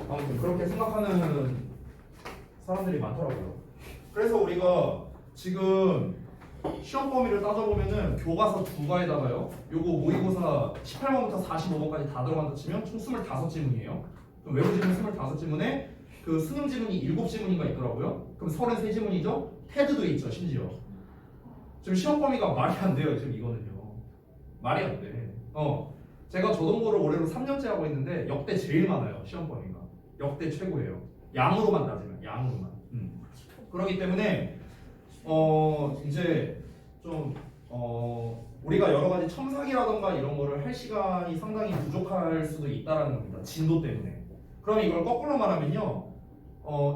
아무튼 그렇게 생각하는 사람들이 많더라고요. 그래서 우리가 지금 시험 범위를 따져보면은 교과서 두 과에다가요. 요거 모의고사 18번부터 45번까지 다 들어간다 치면 총 25지문이에요. 그럼 외부 지문 25지문에 그 수능 지문이 7지문인가 있더라고요. 그럼 33지문이죠? 테드도 있죠, 심지어. 지금 시험 범위가 말이 안 돼요, 지금 이거는요. 말이 안 돼. 제가 조동고를 올해로 3년째 하고 있는데 역대 제일 많아요, 시험 범위가. 역대 최고예요. 양으로만 따지면, 양으로만. 그렇기 때문에 이제 좀 우리가 여러 가지 첨삭이라던가 이런 거를 할 시간이 상당히 부족할 수도 있다라는 겁니다. 진도 때문에. 그럼 이걸 거꾸로 말하면요.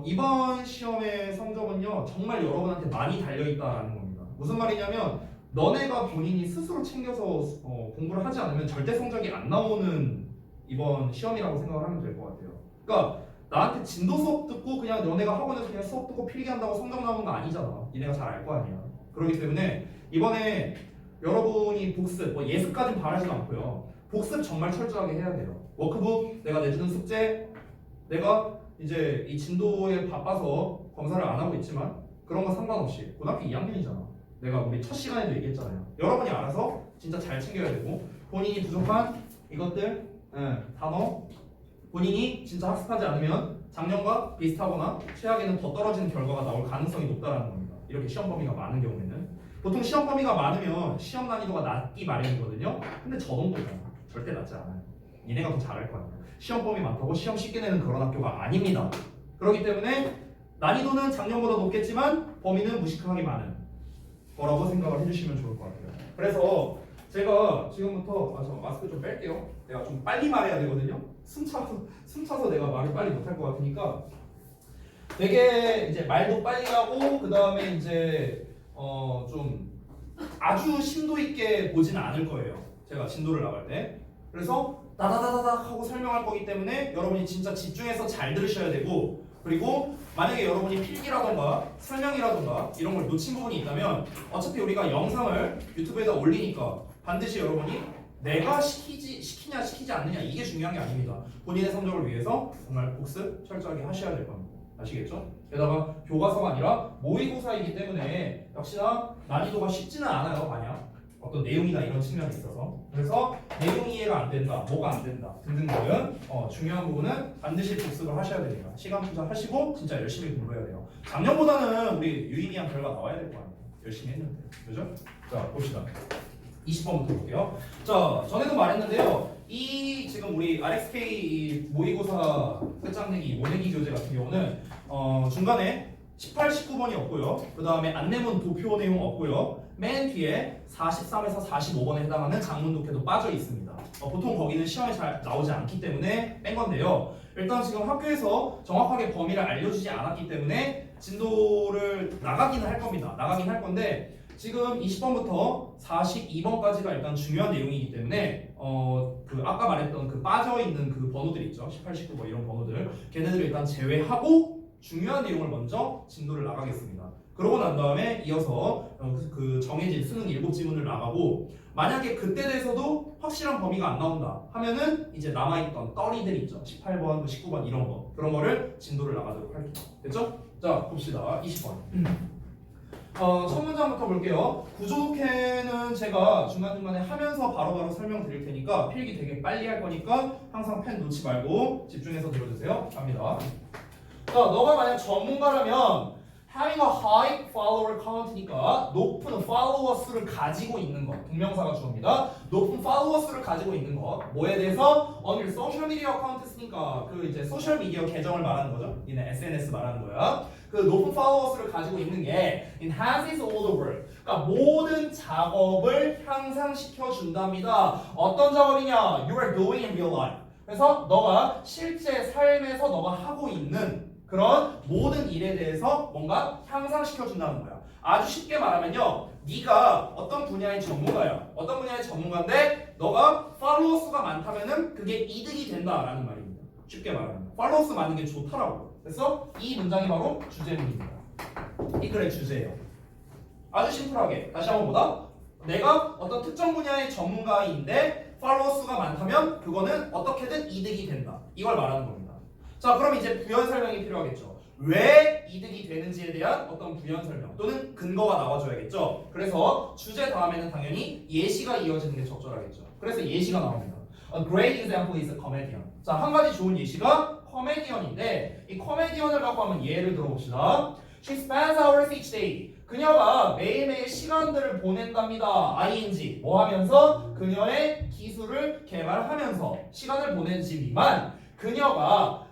이번 시험의 성적은요. 정말 여러분한테 많이 달려있다라는 겁니다. 무슨 말이냐면 너네가 본인이 스스로 챙겨서 공부를 하지 않으면 절대 성적이 안 나오는 이번 시험이라고 생각을 하면 될 것 같아요. 그러니까 나한테 진도 수업 듣고 그냥 너네가 학원에서 그냥 수업 듣고 필기한다고 성적 나오는 거 아니잖아. 니네가 잘 알 거 아니야. 그렇기 때문에 이번에 여러분이 복습, 예습까지는 바라지도 않고요. 복습 정말 철저하게 해야 돼요. 워크북, 내가 내주는 숙제, 내가 이제 이 진도에 바빠서 검사를 안 하고 있지만 그런 거 상관없이 고등학교 2학년이잖아. 내가 우리 첫 시간에도 얘기했잖아요. 여러분이 알아서 진짜 잘 챙겨야 되고 본인이 부족한 이것들, 단어 본인이 진짜 학습하지 않으면 작년과 비슷하거나 최악에는 더 떨어지는 결과가 나올 가능성이 높다는 겁니다. 이렇게 시험 범위가 많은 경우에는 보통 시험 범위가 많으면 시험 난이도가 낮기 마련이거든요. 근데 저동도잖아. 절대 낮지 않아요. 얘네가 더 잘할 거 아니야. 시험 범위 많다고 시험 쉽게 내는 그런 학교가 아닙니다. 그렇기 때문에 난이도는 작년보다 높겠지만 범위는 무식하게 많은 거라고 생각을 해주시면 좋을 것 같아요. 그래서 제가 지금부터 저 마스크 좀 뺄게요. 내가 좀 빨리 말해야 되거든요. 숨차서 내가 말을 빨리 못할 것 같으니까 되게 이제 말도 빨리 하고 그 다음에 이제 좀 아주 심도 있게 보지는 않을 거예요. 제가 진도를 나갈 때. 그래서 다다다다닥 하고 설명할 거기 때문에 여러분이 진짜 집중해서 잘 들으셔야 되고 그리고 만약에 여러분이 필기라던가 설명이라던가 이런 걸 놓친 부분이 있다면 어차피 우리가 영상을 유튜브에다 올리니까 반드시 여러분이 내가 시키냐 시키지 않느냐 이게 중요한 게 아닙니다. 본인의 성적을 위해서 정말 복습 철저하게 하셔야 될 겁니다. 아시겠죠? 게다가 교과서가 아니라 모의고사이기 때문에 역시나 난이도가 쉽지는 않아요. 마냥 어떤 내용이나 이런 측면에 있어서 그래서 내용 이해가 안 된다, 뭐가 안 된다 등등들은 중요한 부분은 반드시 복습을 하셔야 됩니다. 시간 투자하시고 진짜 열심히 공부해야 돼요. 작년보다는 우리 유의미한 결과 나와야 될 거 아니에요. 열심히 했는데 그죠? 자 봅시다. 20번부터 볼게요. 자 전에도 말했는데요. 이 지금 우리 RXK 모의고사 끝장내기 모내기 교재 같은 경우는 중간에 18, 19번이 없고요. 그 다음에 안내문 도표 내용 없고요. 맨 뒤에 43에서 45번에 해당하는 장문 독해도 빠져 있습니다. 보통 거기는 시험에 잘 나오지 않기 때문에 뺀 건데요. 일단 지금 학교에서 정확하게 범위를 알려주지 않았기 때문에 진도를 나가기는 할 겁니다. 나가긴 할 건데 지금 20번부터 42번까지가 일단 중요한 내용이기 때문에 그 아까 말했던 그 빠져있는 그 번호들 있죠. 18, 19 뭐 이런 번호들 걔네들을 일단 제외하고 중요한 내용을 먼저 진도를 나가겠습니다. 그러고 난 다음에 이어서 그 정해진 수능 7지문을 나가고 만약에 그때 돼서도 확실한 범위가 안 나온다 하면은 이제 남아있던 떨이들 있죠. 18번, 19번 이런 거 그런 거를 진도를 나가도록 할게요. 됐죠? 자 봅시다. 20번 첫 문장부터 볼게요. 구조독해는 제가 중간중간에 하면서 바로바로 설명드릴 테니까 필기 되게 빨리 할 거니까 항상 펜 놓지 말고 집중해서 들어주세요. 갑니다. 자, 너가 만약 전문가라면 having a high follower count니까 높은 follower 수를 가지고 있는 것. 동명사가 주어입니다. 높은 follower 수를 가지고 있는 것. 뭐에 대해서? on your social media account 쓰니까 그 이제 소셜 미디어 계정을 말하는 거죠. 얘네 SNS 말하는 거야. 그 높은 follower 수를 가지고 있는 게 enhances all the work. 그러니까 모든 작업을 향상시켜 준답니다. 어떤 작업이냐? You are doing in real life. 그래서 너가 실제 삶에서 너가 하고 있는 그런 모든 일에 대해서 뭔가 향상시켜 준다는 거야. 아주 쉽게 말하면요. 네가 어떤 분야의 전문가야. 어떤 분야의 전문가인데 너가 팔로워 수가 많다면은 그게 이득이 된다라는 말입니다. 쉽게 말하면. 팔로워 수 많은 게 좋다라고. 그래서 이 문장이 바로 주제문입니다. 이 글의 주제예요. 아주 심플하게. 다시 한번 보다. 내가 어떤 특정 분야의 전문가인데 팔로워 수가 많다면 그거는 어떻게든 이득이 된다. 이걸 말하는 겁니다. 자, 그럼 이제 부연 설명이 필요하겠죠. 왜 이득이 되는지에 대한 어떤 부연 설명 또는 근거가 나와줘야겠죠. 그래서 주제 다음에는 당연히 예시가 이어지는 게 적절하겠죠. 그래서 예시가 나옵니다. A great example is a comedian. 자, 한 가지 좋은 예시가 코미디언인데 이 코미디언을 갖고 한번 예를 들어봅시다. She spends hours each day. 그녀가 매일매일 시간들을 보낸답니다. ing 뭐 하면서? 그녀의 기술을 개발하면서 시간을 보내지만 그녀가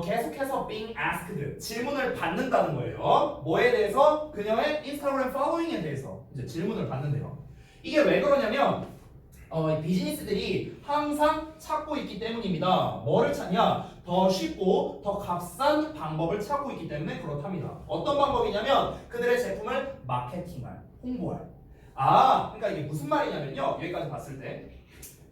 계속해서 being asked 질문을 받는다는 거예요. 뭐에 대해서? 그녀의 인스타그램 팔로잉에 대해서 이제 질문을 받는데요. 이게 왜 그러냐면 비즈니스들이 항상 찾고 있기 때문입니다. 뭐를 찾냐? 더 쉽고 더 값싼 방법을 찾고 있기 때문에 그렇답니다. 어떤 방법이냐면 그들의 제품을 마케팅할, 홍보할. 그러니까 이게 무슨 말이냐면요. 여기까지 봤을 때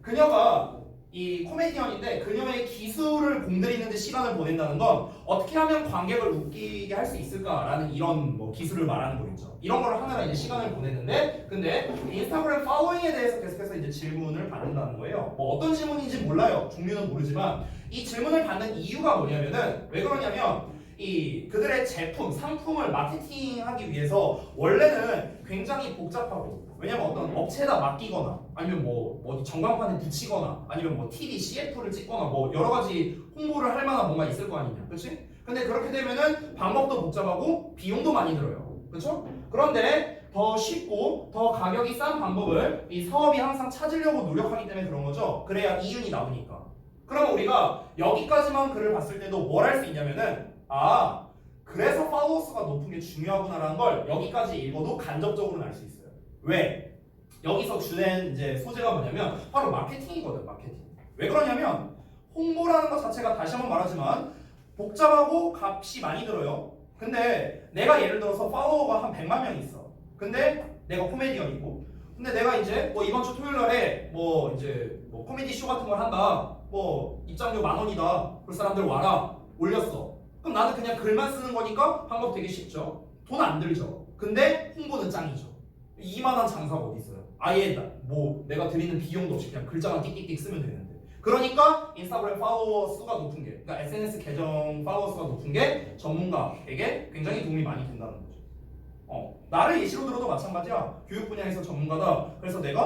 그녀가 이 코미디언인데 그녀의 기술을 공들이는 데 시간을 보낸다는 건 어떻게 하면 관객을 웃기게 할 수 있을까라는 이런 뭐 기술을 말하는 거겠죠. 이런 걸 하느라 이제 시간을 보냈는데 근데 인스타그램 팔로잉에 대해서 계속해서 이제 질문을 받는다는 거예요. 뭐 어떤 질문인지 몰라요. 종류는 모르지만 이 질문을 받는 이유가 뭐냐면은 왜 그러냐면 이 그들의 제품, 상품을 마케팅하기 위해서 원래는 굉장히 복잡하고 왜냐면 어떤 업체에다 맡기거나 아니면 뭐 어디 전광판에 붙이거나 아니면 뭐 TV, CF를 찍거나 뭐 여러 가지 홍보를 할 만한 뭔가 있을 거 아니냐, 그렇지? 근데 그렇게 되면은 방법도 복잡하고 비용도 많이 들어요, 그렇죠? 그런데 더 쉽고 더 가격이 싼 방법을 이 사업이 항상 찾으려고 노력하기 때문에 그런 거죠. 그래야 이윤이 나오니까. 그러면 우리가 여기까지만 글을 봤을 때도 뭘 할 수 있냐면은 그래서 팔로워 수가 높은 게 중요하구나라는 걸 여기까지 읽어도 간접적으로는 알 수 있어요. 왜? 여기서 주된 이제 소재가 뭐냐면 바로 마케팅이거든. 마케팅. 왜 그러냐면 홍보라는 것 자체가 다시 한번 말하지만 복잡하고 값이 많이 들어요. 근데 내가 예를 들어서 팔로워가 한 100만 명 있어. 근데 내가 코미디언이고 근데 내가 이제 뭐 이번 주 토요일 날에 뭐 이제 뭐 코미디 쇼 같은 걸 한다. 뭐 입장료 10,000원이다. 그 사람들 와라. 올렸어. 그럼 나는 그냥 글만 쓰는 거니까 방법 되게 쉽죠. 돈 안 들죠. 근데 홍보는 짱이죠. 이만한 장사가 어디 있어요? 아예 뭐 내가 드리는 비용도 없이 그냥 글자만 띡띡띡 쓰면 되는데. 그러니까 인스타그램 팔로워 수가 높은 게, 그러니까 SNS 계정 팔로워 수가 높은 게 전문가에게 굉장히 도움이 많이 된다는 거죠. 나를 예시로 들어도 마찬가지야. 교육 분야에서 전문가다. 그래서 내가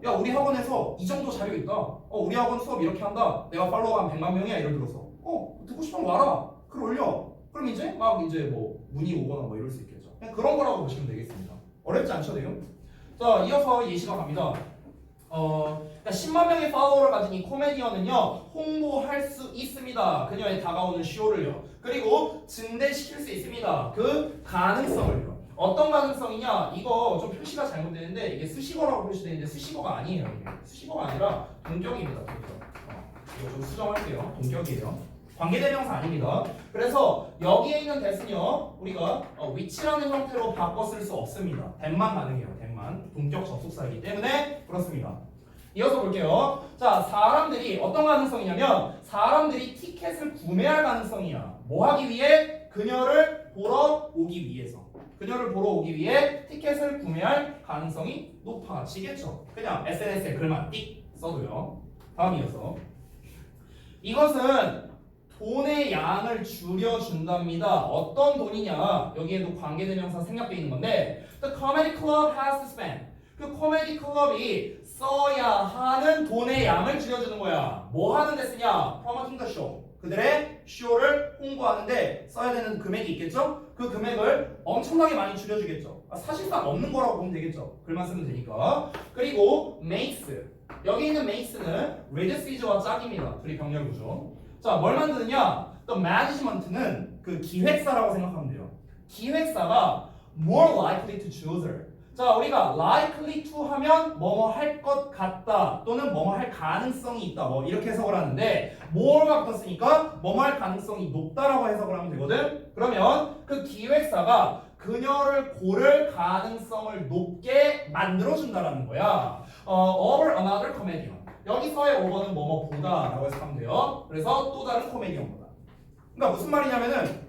야 우리 학원에서 이 정도 자료 있다. 우리 학원 수업 이렇게 한다. 내가 팔로워가 한 100만 명이야 예를 들어서. 듣고 싶으면 와라. 글 올려. 그럼 이제 막 이제 뭐 문의 오거나 뭐 이럴 수 있겠죠. 그냥 그런 거라고 보시면 되겠습니다. 어렵지 않죠, 내용? 자, 이어서 예시가 갑니다. 그러니까 10만 명의 팔로워를 가진 이 코미디언은요 홍보할 수 있습니다. 그녀의 다가오는 쇼를요. 그리고 증대시킬 수 있습니다. 그 가능성을요. 어떤 가능성이냐? 이거 좀 표시가 잘못되는데 이게 수식어라고 표시되는데 수식어가 아니에요. 이게. 수식어가 아니라 동격입니다. 동격. 이거 좀 수정할게요. 동격이에요. 관계대명사 아닙니다. 그래서 여기에 있는 that은요 우리가 which라는 형태로 바꿔 쓸 수 없습니다. that만 가능해요. that만 동격 접속사이기 때문에 그렇습니다. 이어서 볼게요. 자, 사람들이 어떤 가능성이냐면 사람들이 티켓을 구매할 가능성이야. 뭐 하기 위해? 그녀를 보러 오기 위해서. 그녀를 보러 오기 위해 티켓을 구매할 가능성이 높아지겠죠. 그냥 SNS에 글만 띡 써도요. 다음 이어서 이것은 돈의 양을 줄여준답니다. 어떤 돈이냐? 여기에도 관계대명사 생략되어 있는 건데 The comedy club has to spend. 그 코미디 클럽이 써야 하는 돈의 양을 줄여주는 거야. 뭐 하는 데 쓰냐? Promoting the show. 그들의 쇼를 홍보하는데 써야 되는 금액이 있겠죠? 그 금액을 엄청나게 많이 줄여주겠죠. 사실상 없는 거라고 보면 되겠죠. 글만 쓰면 되니까. 그리고 makes. 여기 있는 makes는 reduce와 짝입니다. 둘이 병렬 구조. 자, 뭘 만드느냐? 또 management는 그 기획사라고 생각하면 돼요. 기획사가 more likely to choose her. 자, 우리가 likely to 하면 뭐뭐 할 것 같다 또는 뭐뭐 할 가능성이 있다 뭐 이렇게 해석을 하는데 more가 붙었으니까 뭐뭐 할 가능성이 높다라고 해석을 하면 되거든. 그러면 그 기획사가 그녀를 고를 가능성을 높게 만들어준다라는 거야. over another comedian. 여기서의 over는 뭐뭐보다 라고 해석하면 돼요. 그래서 또 다른 코미디언보다. 그러니까 무슨 말이냐면은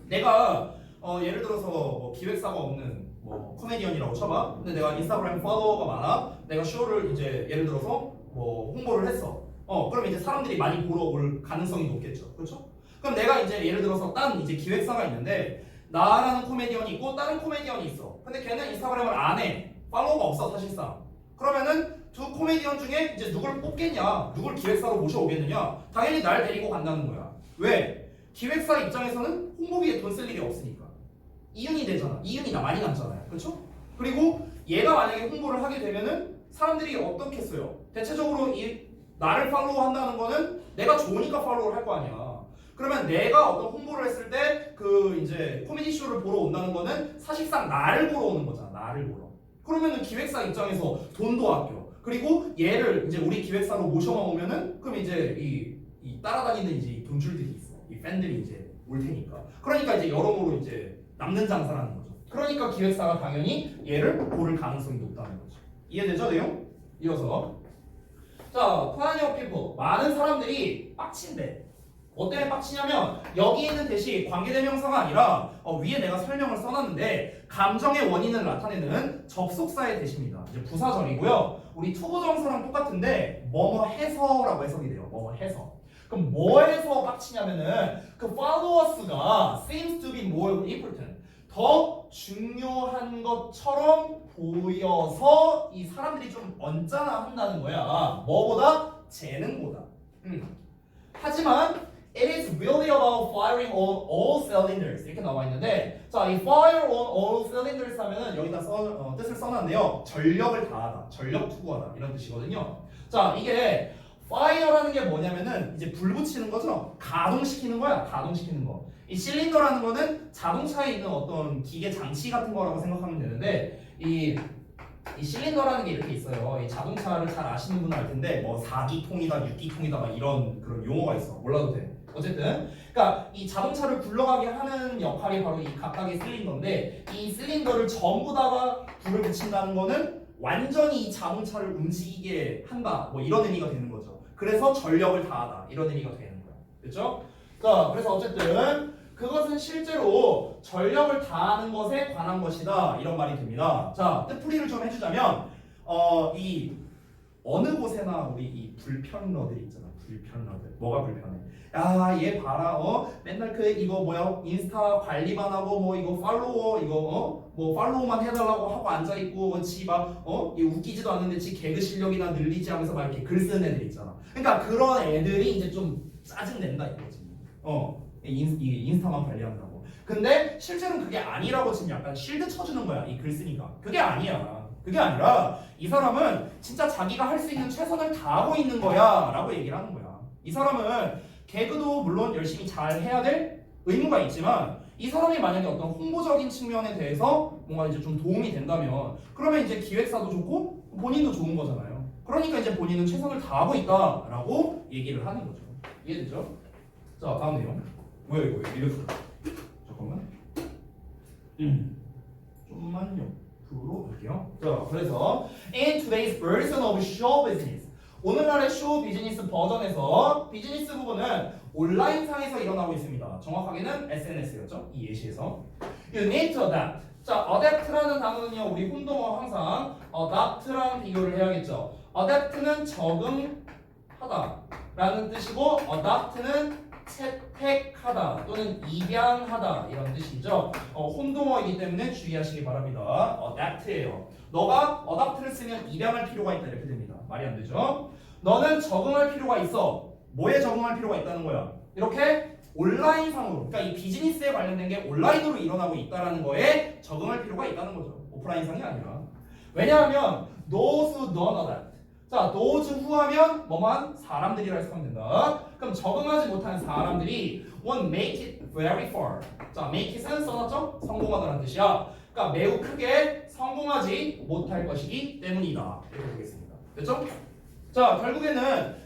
내가 예를 들어서 뭐 기획사가 없는 뭐 코미디언이라고 쳐봐. 근데 내가 인스타그램 팔로워가 많아. 내가 쇼를 이제 예를 들어서 뭐 홍보를 했어. 그럼 이제 사람들이 많이 보러 올 가능성이 높겠죠. 그렇죠? 그럼 내가 이제 예를 들어서 딴 이제 기획사가 있는데 나라는 코미디언이 있고 다른 코미디언이 있어. 근데 걔는 인스타그램을 안 해. 팔로워가 없어 사실상. 그러면은 두 코미디언 중에 이제 누굴 뽑겠냐? 누굴 기획사로 모셔오겠느냐? 당연히 날 데리고 간다는 거야. 왜? 기획사 입장에서는 홍보비에 돈 쓸 일이 없으니까. 이윤이 되잖아. 이윤이 많이 남잖아요. 그렇죠? 그리고 얘가 만약에 홍보를 하게 되면은 사람들이 어떻겠어요? 대체적으로 나를 팔로우 한다는 거는 내가 좋으니까 팔로우를 할 거 아니야. 그러면 내가 어떤 홍보를 했을 때 그 이제 코미디 쇼를 보러 온다는 거는 사실상 나를 보러 오는 거잖아. 나를 보러. 그러면은 기획사 입장에서 돈도 아껴. 그리고 얘를 이제 우리 기획사로 모셔만 오면은 그럼 이제 이 따라다니는 이제 돈줄들이 있어. 이 팬들이 이제 올 테니까. 그러니까 이제 여러모로 이제 남는 장사라는 거죠. 그러니까 기획사가 당연히 얘를 고를 가능성이 높다는 거죠. 이해되죠, 내용? 이어서 자, plenty of people 많은 사람들이 빡친대. 뭐 때문에 빡치냐면 여기 있는 대시 관계대명사가 아니라 위에 내가 설명을 써놨는데 감정의 원인을 나타내는 접속사의 대시입니다. 이제 부사절이고요. 우리 투부정사랑 똑같은데 뭐뭐 해서라고 해석이 돼요. 뭐뭐 해서. 그럼 뭐 해서 빡치냐면은 그 followers가 seems to be more important. 더 중요한 것처럼 보여서 이 사람들이 좀 언짢아 한다는 거야. 뭐보다? 재능보다. 하지만 it is really about firing on all cylinders 이렇게 나와 있는데 자, 이 fire on all cylinders 하면은 여기다 뜻을 써놨는데요. 전력을 다하다, 전력 투구하다 이런 뜻이거든요. 자, 이게 fire라는 게 뭐냐면은 이제 불 붙이는 거죠. 가동시키는 거야, 가동시키는 거. 이 실린더라는 거는 자동차에 있는 어떤 기계 장치 같은 거라고 생각하면 되는데 이 실린더라는 게 이렇게 있어요. 이 자동차를 잘 아시는 분은 알 텐데 뭐 4기통이다, 6기통이다 막 이런 그런 용어가 있어. 몰라도 돼. 어쨌든 그러니까 이 자동차를 굴러가게 하는 역할이 바로 이 각각의 실린더인데 이 실린더를 전부 다가 불을 붙인다는 거는 완전히 이 자동차를 움직이게 한다. 뭐 이런 의미가 되는 거죠. 그래서 전력을 다하다. 이런 의미가 되는 거야. 그렇죠? 자, 그래서 어쨌든 그것은 실제로 전력을 다하는 것에 관한 것이다. 이런 말이 됩니다. 자, 뜻풀이를 좀 해주자면 이 어느 곳에나 우리 이 불편러들이 있잖아. 불편러들. 뭐가 불편해? 야, 얘 봐라. 맨날 그 이거 뭐야? 인스타 관리만 하고 뭐 이거 팔로워 이거 뭐 팔로우만 해달라고 하고 앉아 있고 지막 이 웃기지도 않는데 지 개그 실력이나 늘리지 하면서 막 이렇게 글 쓰는 애들 있잖아. 그러니까 그런 애들이 이제 좀 짜증 낸다 이거지. 인스타만 관리한다고. 근데 실제로는 그게 아니라고 지금 약간 실드 쳐주는 거야. 이 글 쓰니까. 그게 아니야. 그게 아니라 이 사람은 진짜 자기가 할 수 있는 최선을 다하고 있는 거야 라고 얘기를 하는 거야. 이 사람은 개그도 물론 열심히 잘 해야 될 의무가 있지만 이 사람이 만약에 어떤 홍보적인 측면에 대해서 뭔가 이제 좀 도움이 된다면 그러면 이제 기획사도 좋고 본인도 좋은 거잖아요. 그러니까 이제 본인은 최선을 다하고 있다라고 얘기를 하는 거죠. 이해되죠? 자, 다음 내용. 뭐야 이거 이랬어? 잠깐만. 좀만요. 앞으로 볼게요. 자, 그래서 in today's version of show business. 오늘날의 쇼 비즈니스 버전에서 비즈니스 부분은 온라인상에서 일어나고 있습니다. 정확하게는 SNS였죠. 이 예시에서. You need to adapt. 자, adapt라는 단어는요. 우리 혼동어 항상 adapt랑 비교를 해야겠죠. adapt는 적응하다 라는 뜻이고 adopt는 채택하다 또는 입양하다 이런 뜻이죠. 혼동어이기 때문에 주의하시기 바랍니다. adapt예요. 너가 adopt를 쓰면 입양할 필요가 있다 이렇게 됩니다. 말이 안 되죠. 너는 적응할 필요가 있어. 뭐에 적응할 필요가 있다는 거야? 이렇게 온라인상으로, 그러니까 이 비즈니스에 관련된 게 온라인으로 일어나고 있다는 거에 적응할 필요가 있다는 거죠. 오프라인상이 아니라. 왜냐하면 those who don't adapt. 자, those who 하면 뭐만 사람들이라 해석하면 된다. 그럼 적응하지 못한 사람들이 won't make it very far. 자, make it은 써놨죠? 성공하다는 뜻이야. 그러니까 매우 크게 성공하지 못할 것이기 때문이다. 이렇게 보겠습니다. 됐죠? 자, 결국에는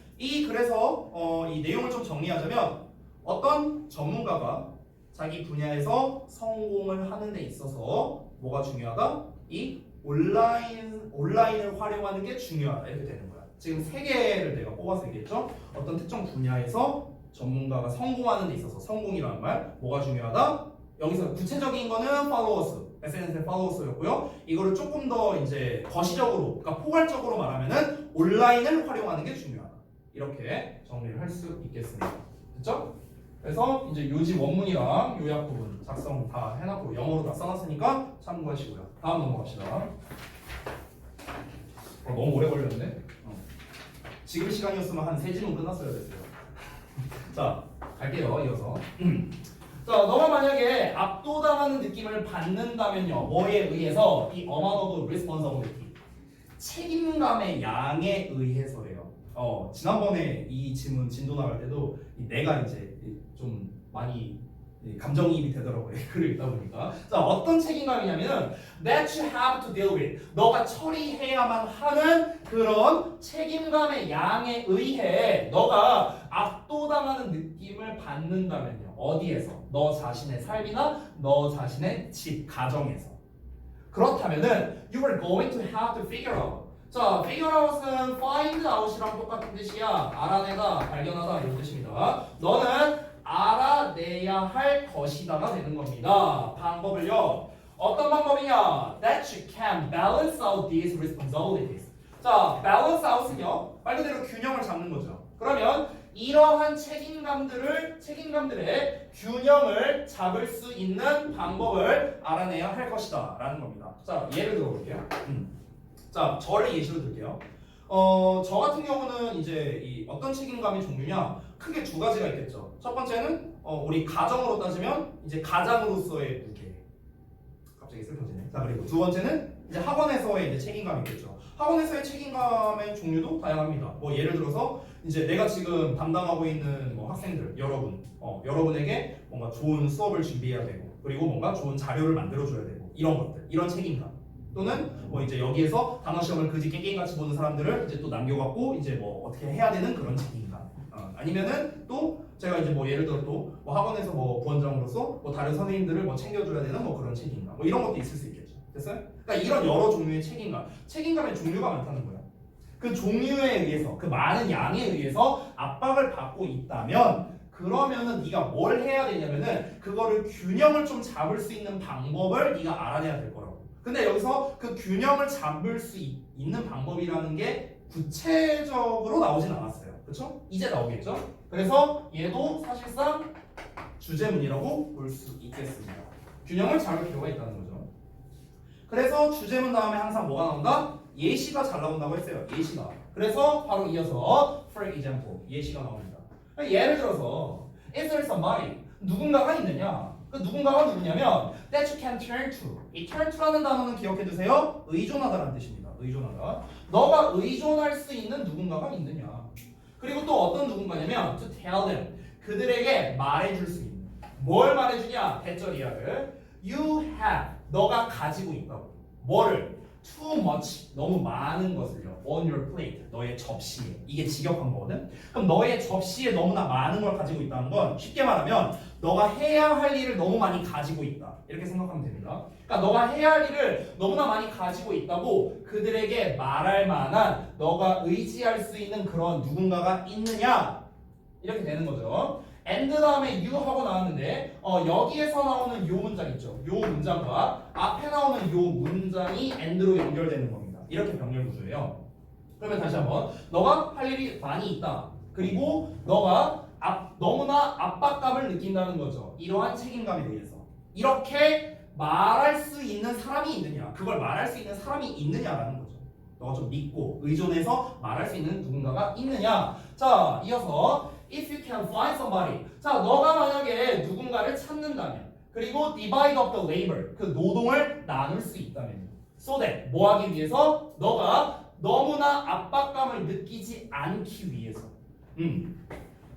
그래서 이 내용을 좀 정리하자면 어떤 전문가가 자기 분야에서 성공을 하는 데 있어서 뭐가 중요하다? 이 온라인을 활용하는 게 중요하다. 이렇게 되는 거야. 지금 세 개를 내가 뽑아서 얘기했죠? 어떤 특정 분야에서 전문가가 성공하는 데 있어서 성공이라는 말 뭐가 중요하다? 여기서 구체적인 거는 followers SNS의 팔로워스였고요. 이거를 조금 더 이제 거시적으로, 그러니까 포괄적으로 말하면은 온라인을 활용하는 게 중요하다. 이렇게 정리를 할 수 있겠습니다. 됐죠? 그래서 이제 요지 원문이랑 요약 부분 작성 다 해놨고 영어로 다 써놨으니까 참고하시고요. 다음 넘어갑시다. 너무 오래 걸렸네. 지금 시간이었으면 한 3지문 끝났어야 됐어요. 자, 갈게요. 이어서. 자, 너가 만약에 압도당하는 느낌을 받는다면요. 뭐에 의해서? 이 amount of responsibility. 책임감의 양에 의해서예요. 지난번에 이 지문 진도 나갈 때도 내가 이제 좀 많이 감정이입이 되더라고요. 글을 읽다 보니까. 자, 어떤 책임감이냐면은 that you have to deal with. 너가 처리해야만 하는 그런 책임감의 양에 의해 너가 압도당하는 느낌을 받는다면요. 어디에서? 너 자신의 삶이나 너 자신의 집, 가정에서. 그렇다면은 you are going to have to figure out. 자, figure out은 find out이랑 똑같은 뜻이야. 알아내다, 발견하다 이런 뜻입니다. 너는 알아내야 할 것이다가 되는 겁니다. 방법을요. 어떤 방법이냐? That you can balance out these responsibilities. 자, balance out은요. 말 그대로 균형을 잡는 거죠. 그러면 이러한 책임감들의 균형을 잡을 수 있는 방법을 알아내야 할 것이다 라는 겁니다. 자, 예를 들어볼게요. 자, 저를 예시로 들게요. 저 같은 경우는 이제 이 어떤 책임감의 종류냐? 크게 두 가지가 있겠죠. 첫 번째는 우리 가정으로 따지면 이제 가장으로서의 무게. 갑자기 슬퍼지네. 자, 그리고 두 번째는 이제 학원에서의 이제 책임감이 있겠죠. 학원에서의 책임감의 종류도 다양합니다. 뭐 예를 들어서 이제 내가 지금 담당하고 있는 뭐 학생들 여러분에게 뭔가 좋은 수업을 준비해야 되고 그리고 뭔가 좋은 자료를 만들어줘야 되고 이런 것들, 이런 책임감. 또는 뭐 이제 여기에서 단어 시험을 그지게 게임같이 보는 사람들을 이제 또 남겨갖고 이제 뭐 어떻게 해야 되는 그런 책임감. 아니면은 또 제가 이제 뭐 예를 들어 또 뭐 학원에서 뭐 부원장으로서 뭐 다른 선생님들을 뭐 챙겨줘야 되는 뭐 그런 책임감. 뭐 이런 것도 있을 수 있겠죠. 됐어요? 그러니까 이런 여러 종류의 책임감의 종류가 많다는 거예요. 그 종류에 의해서, 그 많은 양에 의해서 압박을 받고 있다면 그러면은 네가 뭘 해야 되냐면은 그거를 균형을 좀 잡을 수 있는 방법을 네가 알아내야 될 거라고. 근데 여기서 그 균형을 잡을 수 있는 방법이라는 게 구체적으로 나오진 않았어요. 그렇죠? 이제 나오겠죠? 그래서 얘도 사실상 주제문이라고 볼 수 있겠습니다. 균형을 잡을 필요가 있다는 거죠. 그래서 주제문 다음에 항상 뭐가 나온다? 예시가 잘 나온다고 했어요. 예시가. 그래서 바로 이어서 for example 예시가 나옵니다. 예를 들어서 is there somebody 누군가가 있느냐? 그 누군가가 누구냐면 that you can turn to. 이 turn to라는 단어는 기억해 두세요. 의존하다라는 뜻입니다. 의존하다. 너가 의존할 수 있는 누군가가 있느냐? 그리고 또 어떤 누군가냐면 to tell them. 그들에게 말해줄 수 있는. 뭘 말해주냐? 대절이야를. You have. 너가 가지고 있다고. 뭐를? Too much. 너무 많은 것을요. On your plate. 너의 접시에. 이게 직역한 거거든. 그럼 너의 접시에 너무나 많은 걸 가지고 있다는 건 쉽게 말하면 너가 해야 할 일을 너무 많이 가지고 있다. 이렇게 생각하면 됩니다. 그러니까 너가 해야 할 일을 너무나 많이 가지고 있다고 그들에게 말할 만한 너가 의지할 수 있는 그런 누군가가 있느냐? 이렇게 되는 거죠. and 다음에 you 하고 나왔는데 여기에서 나오는 요 문장 있죠. 요 문장과 앞에 나오는 요 문장이 and로 연결되는 겁니다. 이렇게 병렬 구조예요. 그러면 다시 한번 너가 할 일이 많이 있다. 그리고 너가 너무나 압박감을 느낀다는 거죠. 이러한 책임감에 의해서. 이렇게 말할 수 있는 사람이 있느냐. 그걸 말할 수 있는 사람이 있느냐라는 거죠. 너가 좀 믿고 의존해서 말할 수 있는 누군가가 있느냐. 자, 이어서 if you can find somebody. 자, 너가 만약에 누군가를 찾는다면 그리고 divide up the labor. 그 노동을 나눌 수 있다면 so that 뭐 하기 위해서? 너가 너무나 압박감을 느끼지 않기 위해서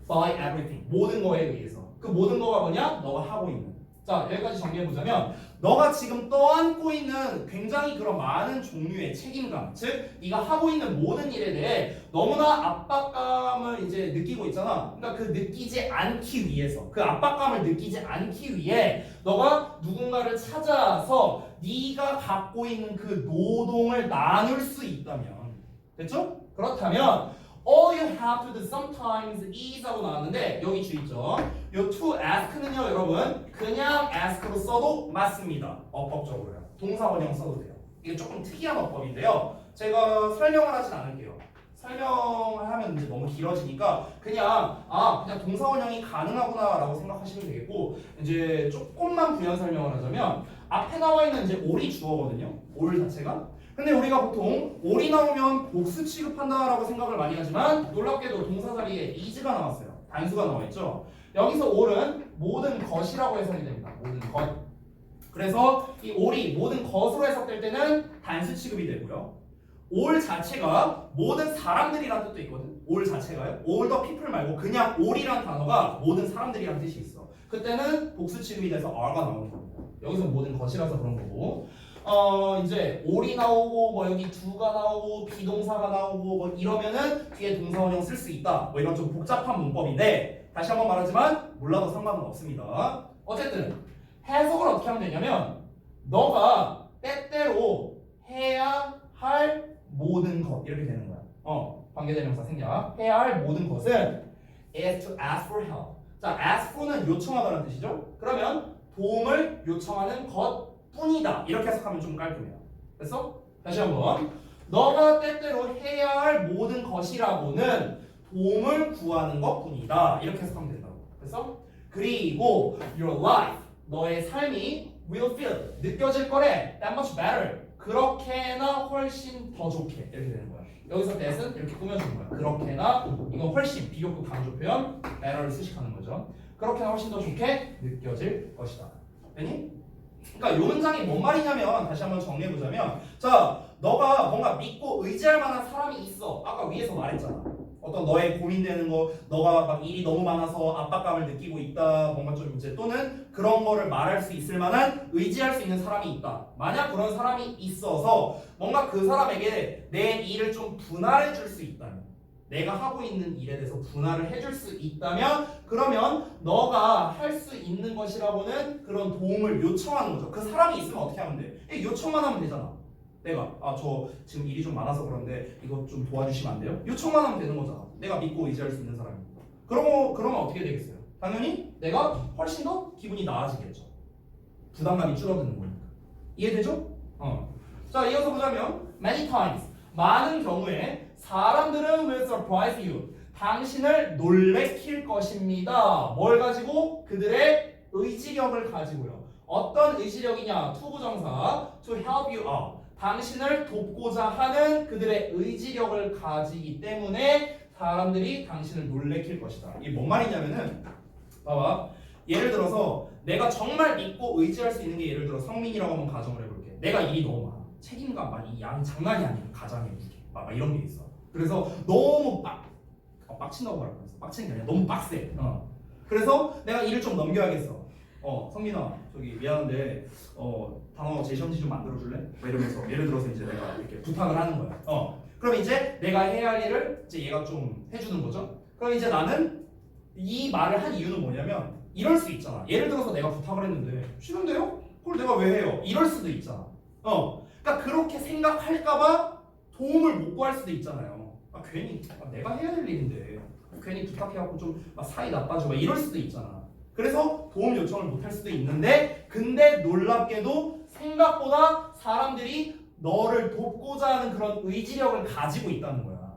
by everything. 모든 거에 의해서. 그 모든 거가 뭐냐? 너가 하고 있는. 자, 여기까지 정리해보자면 너가 지금 떠안고 있는 굉장히 그런 많은 종류의 책임감, 즉 네가 하고 있는 모든 일에 대해 너무나 압박감을 이제 느끼고 있잖아. 그러니까 그 느끼지 않기 위해서, 그 압박감을 느끼지 않기 위해 너가 누군가를 찾아서 네가 갖고 있는 그 노동을 나눌 수 있다면, 됐죠? 그렇다면 all you have to do sometimes is 하고 나왔는데 여기 주의죠. 요 to ask는요 여러분 그냥 ask로 써도 맞습니다. 어법적으로요. 동사원형 써도 돼요. 이게 조금 특이한 어법인데요. 제가 설명을 하진 않을게요. 설명을 하면 이제 너무 길어지니까 그냥 그냥 동사원형이 가능하구나라고 생각하시면 되겠고 이제 조금만 부연 설명을 하자면 앞에 나와 있는 이제 올이 주어거든요. 올 자체가. 근데 우리가 보통 올이 나오면 복수 취급한다라고 생각을 많이 하지만 놀랍게도 동사 자리에 is가 나왔어요. 단수가 나와 있죠. 여기서 올은 모든 것이라고 해석이 됩니다. 모든 것. 그래서 이 올이 모든 것으로 해석될 때는 단수 취급이 되고요. 올 자체가 모든 사람들이란 뜻도 있거든. 올 자체가요. all the people 말고 그냥 all이란 단어가 모든 사람들이란 뜻이 있어. 그때는 복수 취급이 돼서 are가 나오는 겁니다. 여기서 모든 것이라서 그런 거고. 이제 all이 나오고 뭐 여기 do가 나오고 비동사가 나오고 뭐 이러면은 뒤에 동사원형 쓸 수 있다. 뭐 이런 좀 복잡한 문법인데 다시 한번 말하지만 몰라도 상관은 없습니다. 어쨌든 해석을 어떻게 하면 되냐면 너가 때때로 해야 할 모든 것 이렇게 되는 거야. 관계대명사 생략. 해야 할 모든 것은 is to ask for help. 자, ask for는 요청하다는 뜻이죠. 그러면 도움을 요청하는 것뿐이다. 이렇게 해석하면 좀 깔끔해요. 됐어? 다시 한번. 너가 때때로 해야 할 모든 것이라고는 도움을 구하는 것뿐이다. 이렇게 해석하면 된다고. 됐어? 그리고 your life, 너의 삶이 will feel, 느껴질 거래. that much better. 그렇게나 훨씬 더 좋게 이렇게 되는 거야. 여기서 that은 이렇게 꾸며주는 거야. 그렇게나 이건 훨씬 비교급 강조 표현 better를 수식하는 거죠. 그렇게나 훨씬 더 좋게 느껴질 것이다. 되니? 그러니까 이 문장이 뭔 말이냐면 다시 한번 정리해보자면 자 너가 뭔가 믿고 의지할 만한 사람이 있어. 아까 위에서 말했잖아. 어떤 너의 고민되는 거, 너가 막 일이 너무 많아서 압박감을 느끼고 있다, 뭔가 좀 이제 또는 그런 거를 말할 수 있을 만한 의지할 수 있는 사람이 있다. 만약 그런 사람이 있어서 뭔가 그 사람에게 내 일을 좀 분할해 줄 수 있다면, 내가 하고 있는 일에 대해서 분할을 해줄 수 있다면, 그러면 너가 할 수 있는 것이라고는 그런 도움을 요청하는 거죠. 그 사람이 있으면 어떻게 하면 돼? 요청만 하면 되잖아. 내가 저 지금 일이 좀 많아서 그런데 이거 좀 도와주시면 안 돼요? 요청만 하면 되는 거잖아. 내가 믿고 의지할 수 있는 사람이니까. 그러면 어떻게 되겠어요? 당연히 내가 훨씬 더 기분이 나아지겠죠. 부담감이 줄어드는 거니까. 이해되죠? 자, 이어서 보자면 many times, 많은 경우에 사람들은 will surprise you, 당신을 놀래킬 것입니다. 뭘 가지고? 그들의 의지력을 가지고요. 어떤 의지력이냐? 투부정사 to help you out, 당신을 돕고자 하는 그들의 의지력을 가지기 때문에 사람들이 당신을 놀래킬 것이다. 이게 뭔 말이냐면은 봐봐. 예를 들어서 내가 정말 믿고 의지할 수 있는 게 예를 들어 성민이라고 한번 가정을 해볼게. 내가 일이 너무 많아. 책임감 많이 양이 장난이 아니야. 가장의 무게. 막 이런 게 있어. 그래서 너무 빡친다고 말할 뻔했어. 빡치는 게 아니라 너무 빡세. 그래서 내가 일을 좀 넘겨야겠어. 성민아, 저기 미안한데 단어 제시험지 좀 만들어줄래? 뭐 이러면서 예를 들어서 이제 내가 이렇게 부탁을 하는 거야. 그럼 이제 내가 해야 할 일을 이제 얘가 좀 해주는 거죠. 그럼 이제 나는 이 말을 한 이유는 뭐냐면 이럴 수 있잖아. 예를 들어서 내가 부탁을 했는데 싫은데요? 그걸 내가 왜 해요? 이럴 수도 있잖아. 그러니까 그렇게 생각할까봐 도움을 못 구할 수도 있잖아요. 괜히 내가 해야 될 일인데 괜히 부탁해갖고 좀 사이 나빠지고 이럴 수도 있잖아. 그래서 도움 요청을 못 할 수도 있는데 근데 놀랍게도 생각보다 사람들이 너를 돕고자 하는 그런 의지력을 가지고 있다는 거야.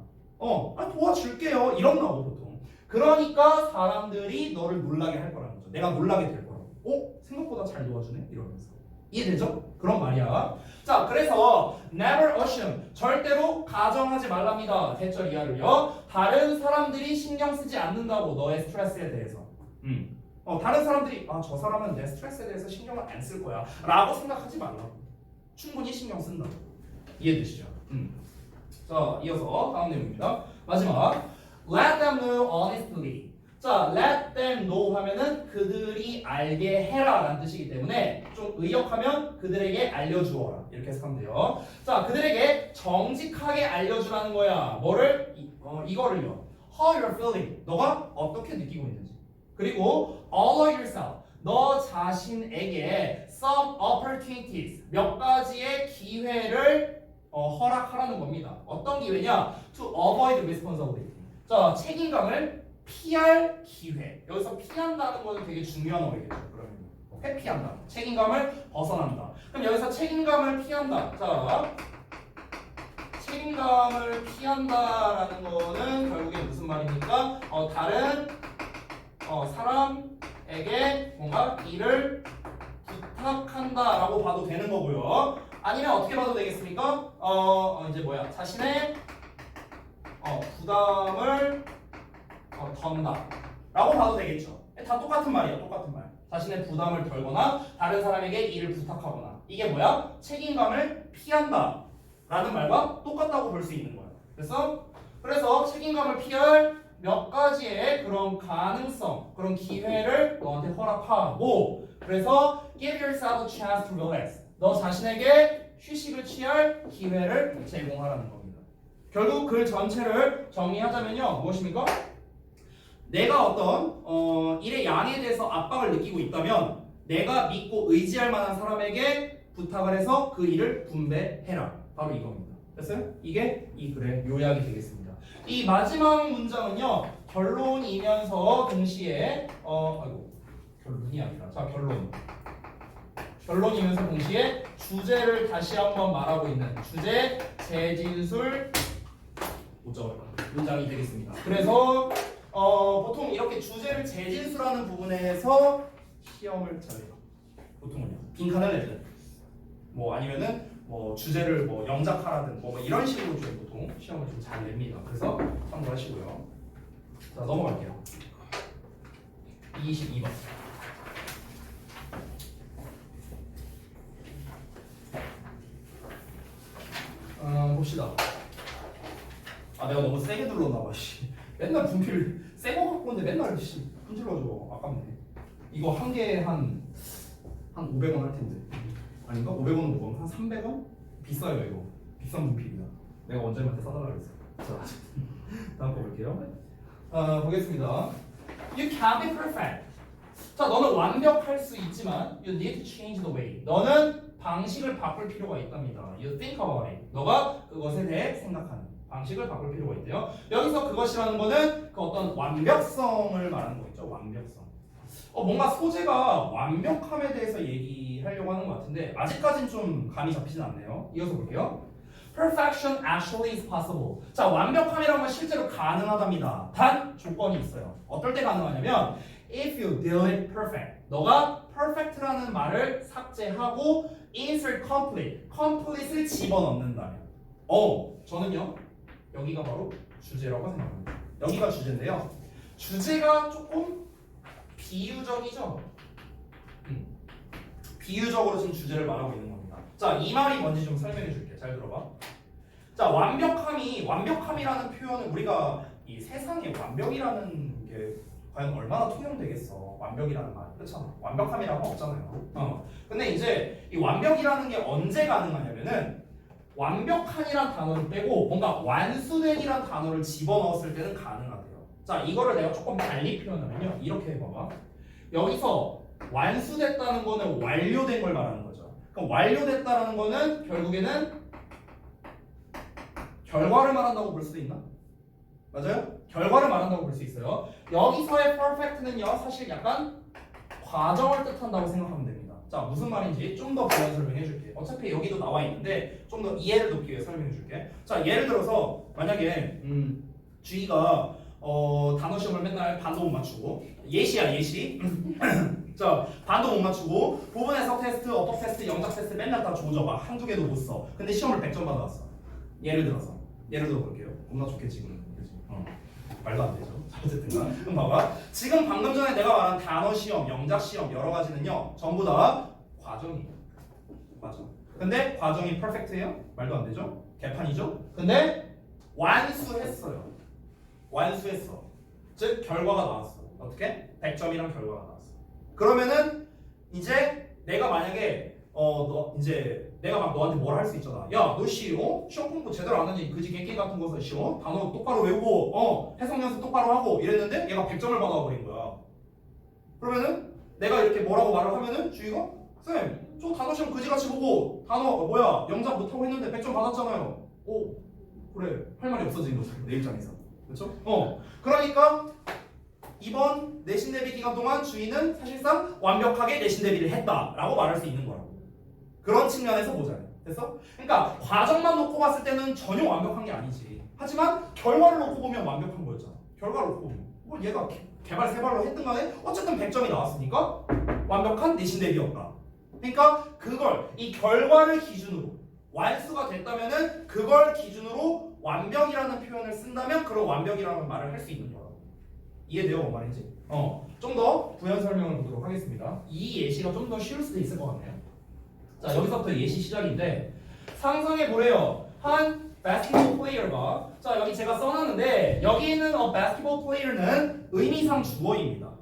도와줄게요. 이런 나오고 보통. 그러니까 사람들이 너를 놀라게 할 거라는 거죠. 내가 놀라게 될 거라고. 생각보다 잘 도와주네? 이러면서. 이해되죠? 그런 말이야. 자, 그래서 never assume, 절대로 가정하지 말랍니다. 대절 이하를요. 다른 사람들이 신경 쓰지 않는다고 너의 스트레스에 대해서. 다른 사람들이 저 사람은 내 스트레스에 대해서 신경을 안 쓸 거야 라고 생각하지 말라고. 충분히 신경 쓴다고. 이해되시죠? 자, 이어서 다음 내용입니다. 마지막 let them know honestly. 자, let them know 하면은 그들이 알게 해라 라는 뜻이기 때문에 좀 의역하면 그들에게 알려주어라 이렇게 해석하면 돼요. 자, 그들에게 정직하게 알려주라는 거야. 뭐를? 이거를요. How you're feeling. 너가 어떻게 느끼고 있는지. 그리고 allow yourself. 너 자신에게 some opportunities. 몇 가지의 기회를 허락하라는 겁니다. 어떤 기회냐? To avoid responsibility. 자, 책임감을 피할 기회. 여기서 피한다는 거는 되게 중요한 어휘겠죠. 그러면 회피한다. 책임감을 벗어난다. 그럼 여기서 책임감을 피한다. 자, 책임감을 피한다라는 거는 결국에 무슨 말입니까? 다른 사람에게 뭔가 일을 부탁한다라고 봐도 되는 거고요. 아니면 어떻게 봐도 되겠습니까? 이제 자신의 부담을 던다라고 봐도 되겠죠. 다 똑같은 말이야, 똑같은 말. 자신의 부담을 덜거나 다른 사람에게 일을 부탁하거나 이게 뭐야? 책임감을 피한다라는 말과 똑같다고 볼 수 있는 거야. 그래서 책임감을 피할 몇 가지의 그런 가능성, 그런 기회를 너한테 허락하고, 그래서 give yourself a chance to relax. 너 자신에게 휴식을 취할 기회를 제공하라는 겁니다. 결국 글 전체를 정리하자면요, 무엇입니까? 내가 어떤 일의 양에 대해서 압박을 느끼고 있다면 내가 믿고 의지할 만한 사람에게 부탁을 해서 그 일을 분배해라. 바로 이겁니다. 됐어요? 이게 이 글의 요약이 되겠습니다. 이 마지막 문장은요, 결론이면서 동시에 결론이 아니라 결론이면서 동시에 주제를 다시 한번 말하고 있는 주제 재진술 문장이 되겠습니다. 그래서 보통 이렇게 주제를 재진술하는 부분에서 시험을 잘 내요. 보통은요. 빈칸을 내든 아니면은 주제를 영작하라든 이런 식으로 좀 보통 시험을 좀 잘 냅니다. 그래서 참고하시고요. 자, 넘어갈게요. 22번. 봅시다. 내가 너무 세게 눌렀나 봐. 맨날 분필 새거 갖고 오는데 맨날 흔들어줘. 아깝네. 이거 한 개에 한 500원 할 텐데. 아닌가? 500원은 뭐 한 300원? 비싸요 이거. 비싼 분필이다. 내가 원장님한테 사달라 그랬어. 자, 다음 거 볼게요. 보겠습니다. You can't be perfect. 자, 너는 완벽할 수 있지만 you need to change the way. 너는 방식을 바꿀 필요가 있답니다. You think about it. 너가 그것에 대해 생각하는 방식을 바꿀 필요가 있대요. 여기서 그것이라는 거는 그 어떤 완벽성을 말하는 거겠죠. 완벽성. 뭔가 소재가 완벽함에 대해서 얘기하려고 하는 것 같은데 아직까지는 좀 감이 잡히진 않네요. 이어서 볼게요. Perfection actually is possible. 자, 완벽함이라는 건 실제로 가능하답니다. 단 조건이 있어요. 어떨 때 가능하냐면 if you do it perfect. 너가 perfect라는 말을 삭제하고 insert complete. complete를 집어넣는다면. 저는요. 여기가 바로 주제라고 생각합니다. 여기가 주제인데요. 주제가 조금 비유적이죠? 비유적으로 지금 주제를 말하고 있는 겁니다. 자, 이 말이 뭔지 좀 설명해 줄게. 잘 들어봐. 자, 완벽함이라는 표현은 우리가 이 세상에 완벽이라는 게 과연 얼마나 통용되겠어. 완벽이라는 말. 그렇잖아. 완벽함이라고 없잖아요. 근데 이제 이 완벽이라는 게 언제 가능하냐면은 완벽한이란 단어를 빼고 뭔가 완수된이란 단어를 집어넣었을 때는 가능하대요. 자, 이거를 내가 조금 달리 표현하면요. 이렇게 해봐봐. 여기서 완수됐다는 거는 완료된 걸 말하는 거죠. 그럼 완료됐다는 거는 결국에는 결과를 말한다고 볼 수도 있나? 맞아요? 결과를 말한다고 볼 수 있어요. 여기서의 perfect는요. 사실 약간 과정을 뜻한다고 생각하면 됩니다. 자, 무슨 말인지 좀 더 부연 설명해 줄게. 어차피 여기도 나와 있는데 좀 더 이해를 돕기 위해 설명해 줄게. 자, 예를 들어서 만약에 주희가 단어 시험을 맨날 반도 못 맞추고 예시야 예시. 자, 반도 못 맞추고 부분 해석 테스트, 어법 테스트, 영작 테스트 맨날 다 조져봐. 한두 개도 못 써. 근데 시험을 100점 받아왔어. 예를 들어 볼게요. 겁나 좋겠지 지금. 말도 안 되죠. 어쨌든 그럼 봐봐. 지금 방금 전에 내가 말한 단어 시험, 영작 시험 여러 가지는요. 전부 다 과정이에요. 맞아. 근데 과정이 퍼펙트예요? 말도 안 되죠. 개판이죠. 근데 완수했어요. 즉 결과가 나왔어. 어떻게? 100점이랑 결과가 나왔어. 그러면은 이제 내가 만약에 내가 막 너한테 뭘 할 수 있잖아. 야, 너 시험 공부 제대로 안 하니 그지 객기 같은 거서 단어 똑바로 외우고 해석 연습 똑바로 하고 이랬는데 얘가 100점을 받아버린 거야. 그러면은 내가 이렇게 뭐라고 말을 하면은 주희가 쌤, 저 단어 시험 그지같이 보고 단어 뭐야 영작 못하고 했는데 100점 받았잖아요. 오, 그래 할 말이 없어진 거죠 내 입장에서. 그렇죠? 그러니까 이번 내신 대비 기간 동안 주인은 사실상 완벽하게 내신 대비를 했다라고 말할 수 있는 거라고. 그런 측면에서 보자면 됐어? 그러니까 과정만 놓고 봤을 때는 전혀 완벽한 게 아니지. 하지만 결과를 놓고 보면 완벽한 거였잖아. 결과를 놓고 보면 뭐 얘가 개발 세 발로 했든 간에 어쨌든 100점이 나왔으니까 완벽한 내신 대비였다. 그러니까 그걸 이 결과를 기준으로 완수가 됐다면은 그걸 기준으로 완벽이라는 표현을 쓴다면 그런 완벽이라는 말을 할 수 있는 거야. 이해돼요? 뭔 말인지? 좀 더 부연 설명을 보도록 하겠습니다. 이 예시가 좀 더 쉬울 수도 있을 것 같네요. 자, 여기서부터 예시 시작인데 상상해 보래요. 한 basketball player가 자 여기 제가 써놨는데 여기 있는 basketball player는 의미상 주어입니다.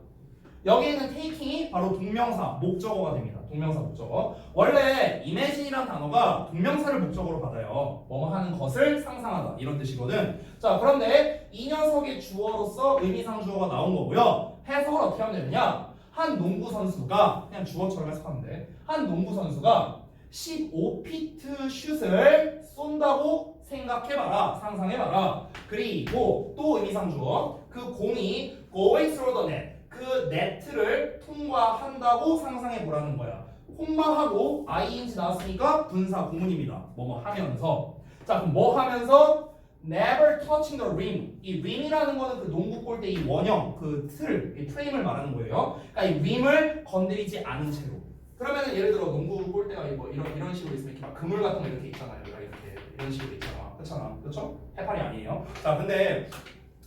여기 있는 taking이 바로 동명사 목적어가 됩니다. 동명사 목적어. 원래 imagine이란 단어가 동명사를 목적어로 받아요. 뭐뭐 하는 것을 상상하다 이런 뜻이거든. 자 그런데 이 녀석의 주어로서 의미상 주어가 나온 거고요. 해석을 어떻게 하면 되느냐? 한 농구 선수가 그냥 주어처럼 해석하면 돼. 한 농구 선수가 15피트 슛을 쏜다고 생각해봐라. 상상해봐라. 그리고 또 의미상 주어 그 공이 going through the net 그 네트를 통과한다고 상상해보라는 거야. 콤마하고 ing 나왔으니까 분사 구문입니다. 뭐뭐 하면서 자 그럼 뭐 하면서 never touching the rim 이 rim이라는 거는 그 농구 골대 이 원형 그 틀, 이 프레임을 말하는 거예요. 그러니까 이 rim을 건드리지 않은 채로 그러면은 예를 들어 농구 골대가 뭐 이런 식으로 있으면 이렇게 막 그물 같은 거 이렇게 있잖아요. 이렇게 이런 식으로 있잖아. 그렇잖아. 그렇죠? 해파리 아니에요. 자 근데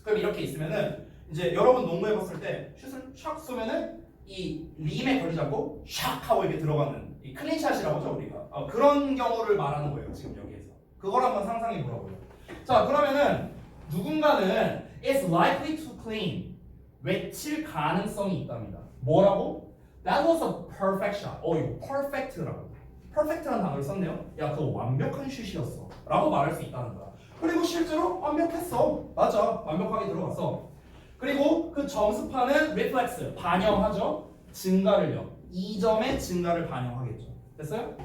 그럼 이렇게 있으면은 이제 여러분 농구 해봤을 때 슛을 샥 쏘면은 이 림에 걸리지 않고 샥 하고 이렇게 들어가는 이 클린샷이라고 하죠 우리가. 그런 경우를 말하는 거예요 지금 여기에서. 그걸 한번 상상해 보라고요. 자 그러면은 누군가는 is likely to claim 외칠 가능성이 있답니다. 뭐라고? That was a perfect shot. 이거 perfect라고. perfect라는 단어를 썼네요. 야 그거 완벽한 슛이었어 라고 말할 수 있다는 거야. 그리고 실제로 완벽했어. 맞아. 완벽하게 들어갔어. 그리고 그 점수판은 reflex, 반영하죠. 증가를요. 2점의 증가를 반영하겠죠. 됐어요?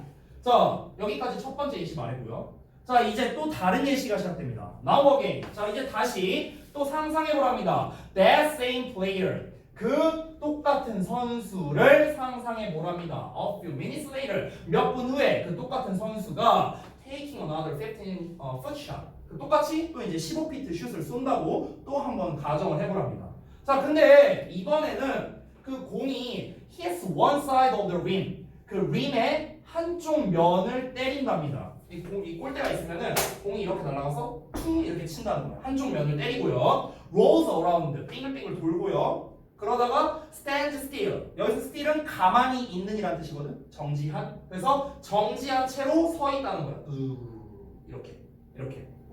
자, 여기까지 첫 번째 예시 말했고요. 자, 이제 또 다른 예시가 시작됩니다. Now again. 자, 이제 다시 또 상상해보랍니다. That same player. 그 똑같은 선수를 상상해보랍니다. A few minutes later. 몇 분 후에 그 똑같은 선수가 taking another 15-foot shot. 똑같이 또 이제 15피트 슛을 쏜다고 또 한번 가정을 해보랍니다. 자, 근데 이번에는 그 공이 hits one side of the rim, 그 rim의 한쪽 면을 때린답니다. 이 골대가 있으면은 공이 이렇게 날아가서 퉁 이렇게 친다는 거예요. 한쪽 면을 때리고요. rolls around, 빙글빙글 돌고요. 그러다가 stand still. 여기서 still은 가만히 있는이란 뜻이거든. 정지한. 그래서 정지한 채로 서 있다는 거야. 이렇게.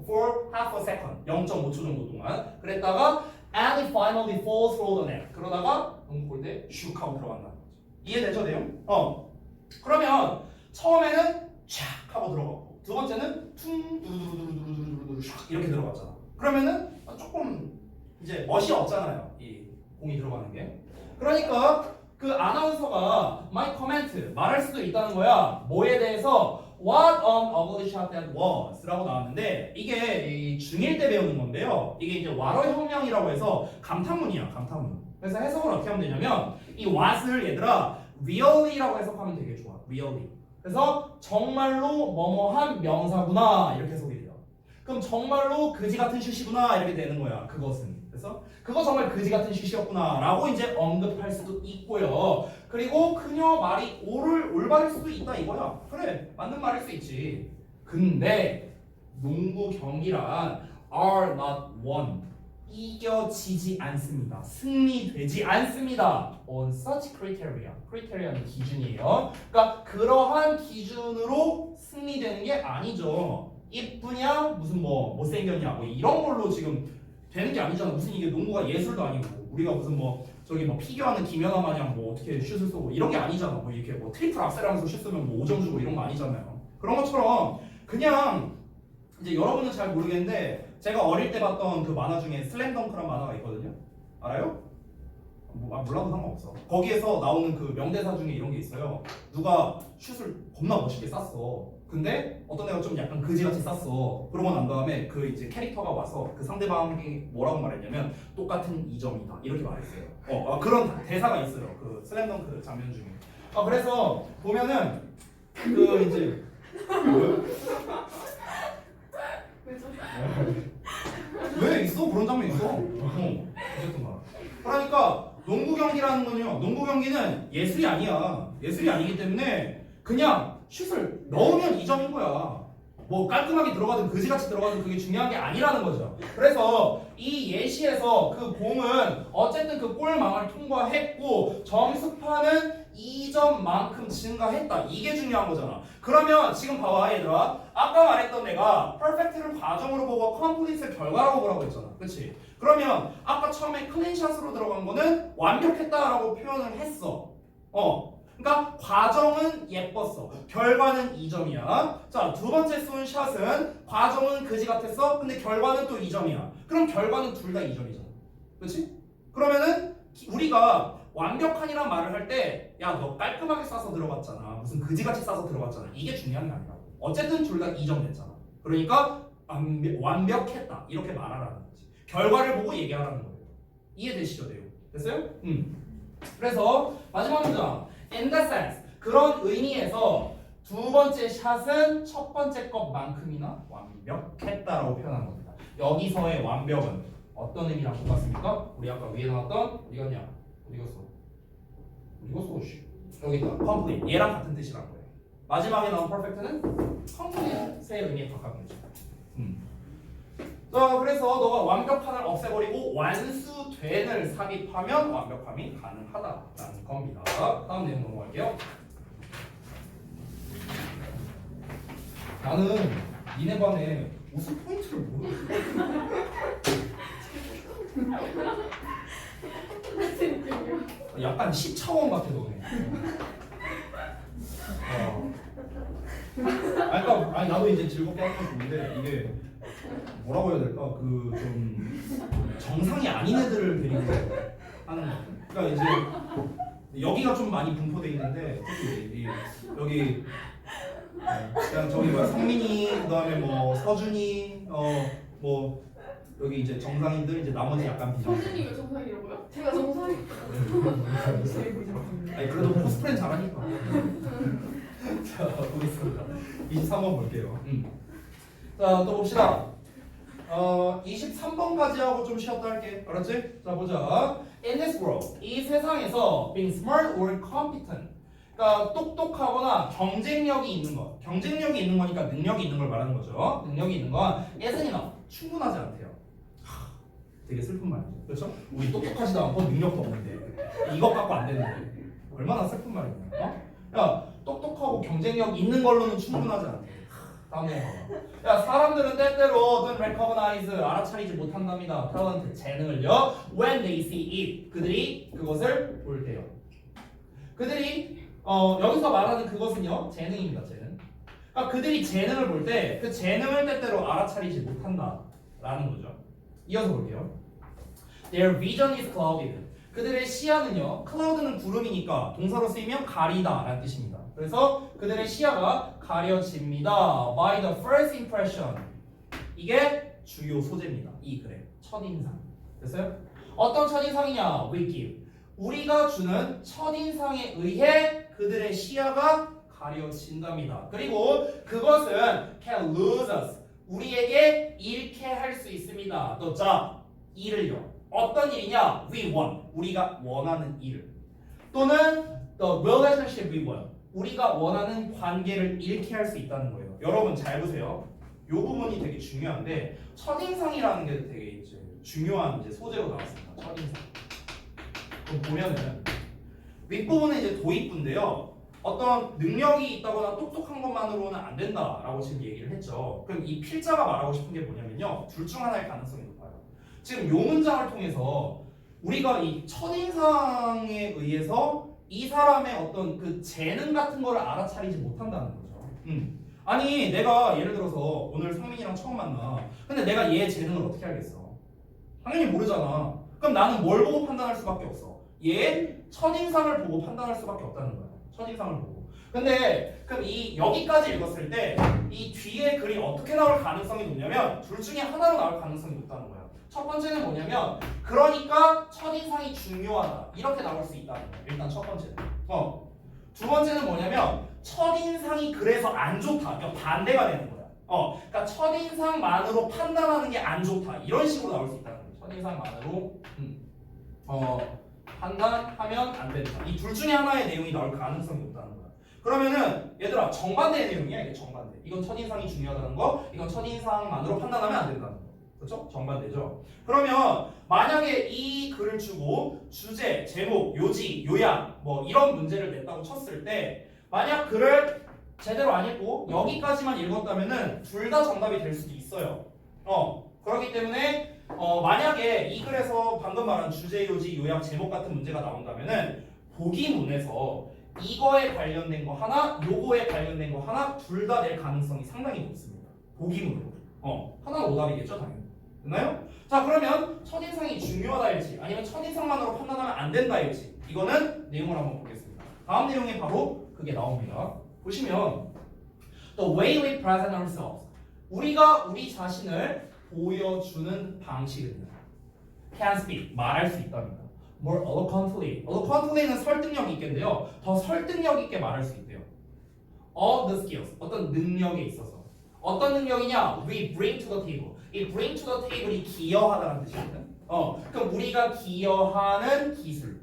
For half a second, 0.5초 정도 동안 그랬다가 and it finally falls through the net. 그러다가 농구 골대 슉 하고 들어간다는 거죠. 이해되죠 내용? 그러면 처음에는 촥 하고 들어가고 두 번째는 퉁 두두두두두두두두 샥 이렇게 들어갔잖아. 그러면은 조금 이제 멋이 없잖아요. 이 공이 들어가는 게. 그러니까 그 아나운서가 my comment 말할 수도 있다는 거야. 뭐에 대해서 What an ugly shot that was 라고 나왔는데 이게 이 중1 때 배우는 건데요. 이게 이제 와러혁명이라고 해서 감탄문이야. 감탄문. 그래서 해석을 어떻게 하면 되냐면 이 what을 얘들아 really라고 해석하면 되게 좋아. really. 그래서 정말로 뭐뭐한 명사구나 이렇게 해석이 돼요. 그럼 정말로 그지 같은 슛이구나 이렇게 되는 거야. 그것은. 그래서 그거 정말 그지 같은 슛이었구나 라고 이제 언급할 수도 있고요. 그리고 그녀 말이 올바를 수도 있다 이거야. 그래 맞는 말일 수 있지. 근데 농구 경기란 are not won 이겨지지 않습니다. 승리되지 않습니다. On such criteria. criteria는 기준이에요. 그러니까 그러한 기준으로 승리되는 게 아니죠. 이쁘냐 무슨 뭐 못생겼냐 뭐 이런 걸로 지금 되는 게 아니잖아. 무슨 이게 농구가 예술도 아니고 우리가 무슨 뭐 저기 뭐 피겨하는 김연아 마냥 뭐 어떻게 슛을 쏘고 이런 게 아니잖아. 뭐 이렇게 뭐 트리플 악셀하면서 슛 쏘면 뭐 5점 주고 이런 거 아니잖아요. 그런 것처럼 그냥 이제 여러분은 잘 모르겠는데 제가 어릴 때 봤던 그 만화 중에 슬램덩크란 만화가 있거든요. 알아요? 몰라도 상관없어. 거기에서 나오는 그 명대사 중에 이런 게 있어요. 누가 슛을 겁나 멋있게 쐈어. 근데 어떤 애가 좀 약간 그지같이 쐈어. 그러고 난 다음에 그 이제 캐릭터가 와서 그 상대방이 뭐라고 말했냐면 똑같은 2점이다 이렇게 말했어요. 그런 대사가 있어요. 그 슬램덩크 장면 중에. 그래서 보면은 그 이제 왜 있어? 그런 장면 있어. 어쨌든 말. 그러니까 농구 경기라는 건요. 농구 경기는 예술이 아니야. 예술이 아니기 때문에 그냥 슛을 넣으면 2점인 거야. 뭐 깔끔하게 들어가든 그지같이 들어가든 그게 중요한 게 아니라는 거죠. 그래서 이 예시에서 그 공은 어쨌든 그 골망을 통과했고 점수판은 2점만큼 증가했다. 이게 중요한 거잖아. 그러면 지금 봐봐 얘들아. 아까 말했던 내가 퍼펙트를 과정으로 보고 컴플릿을 결과라고 보라고 했잖아. 그치? 그러면 아까 처음에 클린샷으로 들어간 거는 완벽했다라고 표현을 했어. 그러니까 과정은 예뻤어. 결과는 2점이야. 자, 두 번째 쏜 샷은 과정은 그지 같았어. 근데 결과는 또 2점이야. 그럼 결과는 둘 다 2점이잖아. 그렇지? 그러면은 우리가 완벽한이란 말을 할 때 야, 너 깔끔하게 쏴서 들어갔잖아. 무슨 그지같이 쏴서 들어갔잖아. 이게 중요한 게 아니라. 어쨌든 둘 다 2점 됐잖아. 그러니까 완벽했다. 이렇게 말하라는 거지. 결과를 보고 얘기하라는 거예요. 이해되시죠? 내용. 됐어요? 그래서 마지막 문장. In the sense. 그런 의미에서 두 번째 샷은 첫 번째 것만큼이나 완벽했다라고 표현한 겁니다. 여기서의 완벽은 어떤 의미랑 똑같습니까? 우리 아까 위에 나왔던 어디 갔냐? 어디 갔어? 어디 갔어? 여기 있다. complete. 얘랑 같은 뜻이란 거예요. 마지막에 나온 perfect는 complete의 의미에 가깝겠죠. 자, 그래서 너가 완벽한을 없애버리고 완수된을 삽입하면 완벽함이 가능하다라는 겁니다. 다음 내용 넘어갈게요. 나는 니네 반에 무슨 포인트를 모르겠어. 약간 10차원 같아 너네. 아니 나도 이제 즐겁게 하고 있는데 이게 뭐라고 해야 될까? 그 좀 정상이 아닌 애들을 데리고 하는 거. 그러니까 이제 여기가 좀 많이 분포돼 있는데 특히 여기 그냥 저기 뭐야 성민이 그다음에 뭐 서준이 뭐 여기 이제 정상인들 이제 나머지 약간 비정. 서준이가 정상이라고요? 제가 정상이. 아니 그래도 코스프레는 잘하니까. 자 보겠습니다. 23번 볼게요. 자 또 봅시다. 23번까지 하고 좀 쉬었다 할게. 알았지? 자 보자. In this world, 이 세상에서 being smart or competent, 그러니까 똑똑하거나 경쟁력이 있는 것. 경쟁력이 있는 거니까 능력이 있는 걸 말하는 거죠. 능력이 있는 건 isn't enough, 충분하지 않대요. 되게 슬픈 말이죠. 그렇죠? 우리 똑똑하지도 않고 능력도 없는데 이것 갖고 안 되는데 얼마나 슬픈 말이냐. 야 똑똑하고 경쟁력 있는 걸로는 충분하지 않대. 다음 내용 봐봐. 야 사람들은 때때로 don't recognize, 알아차리지 못한답니다. talent, 재능을요. when they see it, 그들이 그것을 볼 때요. 그들이 여기서 말하는 그것은요 재능입니다. 재능. 그러니까 그들이 재능을 볼 때 그 재능을 때때로 알아차리지 못한다라는 거죠. 이어서 볼게요. Their vision is clouded. 그들의 시야는요. cloud는 구름이니까 동사로 쓰이면 가리다 라는 뜻입니다. 그래서 그들의 시야가 가려집니다. By the first impression. 이게 주요 소재입니다. 이 글의 첫인상. 됐어요? 어떤 첫인상이냐? We give. 우리가 주는 첫인상에 의해 그들의 시야가 가려진답니다. 그리고 그것은 can lose us. 우리에게 잃게 할 수 있습니다. 또 자, 일을요. 어떤 일이냐? We want. 우리가 원하는 일. 또는 the relationship we want. 우리가 원하는 관계를 잃게 할 수 있다는 거예요. 여러분 잘 보세요. 이 부분이 되게 중요한데 첫인상이라는 게 되게 이제 중요한 이제 소재로 나왔습니다. 첫인상. 그럼 보면은 윗부분은 이제 도입부인데요. 어떤 능력이 있다거나 똑똑한 것만으로는 안 된다라고 지금 얘기를 했죠. 그럼 이 필자가 말하고 싶은 게 뭐냐면요. 둘 중 하나의 가능성이 높아요. 지금 요 문장을 통해서 우리가 이 첫인상에 의해서 이 사람의 어떤 그 재능 같은 거를 알아차리지 못한다는 거죠. 아니 내가 예를 들어서 오늘 성민이랑 처음 만나. 근데 내가 얘 재능을 어떻게 알겠어? 당연히 모르잖아. 그럼 나는 뭘 보고 판단할 수밖에 없어? 얘 첫인상을 보고 판단할 수밖에 없다는 거야. 첫인상을 보고. 근데 그럼 이 여기까지 읽었을 때 이 뒤에 글이 어떻게 나올 가능성이 높냐면 둘 중에 하나로 나올 가능성이 높다는 거야. 첫 번째는 뭐냐면 그러니까 첫인상이 중요하다 이렇게 나올 수 있다는 거야. 일단 첫 번째는. 두 번째는 뭐냐면 첫인상이 그래서 안 좋다. 그러니까 반대가 되는 거야. 그러니까 첫인상만으로 판단하는 게 안 좋다. 이런 식으로 나올 수 있다는 거야. 첫인상만으로 판단하면 안 된다. 이 둘 중에 하나의 내용이 나올 가능성이 높다는 거야. 그러면은 얘들아 정반대의 내용이야. 이게 정반대. 이건 첫인상이 중요하다는 거, 이건 첫인상만으로 판단하면 안 된다는 거. 그렇죠? 정반대죠. 그러면 만약에 이 글을 주고 주제, 제목, 요지, 요약 뭐 이런 문제를 냈다고 쳤을 때 만약 글을 제대로 안 읽고 여기까지만 읽었다면은 둘 다 정답이 될 수도 있어요. 그렇기 때문에 만약에 이 글에서 방금 말한 주제, 요지, 요약, 제목 같은 문제가 나온다면은 보기문에서 이거에 관련된 거 하나, 요거에 관련된 거 하나 둘 다 낼 가능성이 상당히 높습니다. 보기문으로. 하나는 오답이겠죠, 당연히. 됐나요? 자, 그러면 첫인상이 중요하다일지 아니면 첫인상만으로 판단하면 안 된다일지 이거는 내용을 한번 보겠습니다. 다음 내용에 바로 그게 나옵니다. 보시면 The way we present ourselves 우리가 우리 자신을 보여주는 방식은 can speak 말할 수 있답니다. More eloquently eloquently는 설득력 있게인데요. 더 설득력 있게 말할 수 있대요. All the skills 어떤 능력에 있어서 어떤 능력이냐? We bring to the table 이 bring to the table이 기여하다는 뜻이거든. 그럼 우리가 기여하는 기술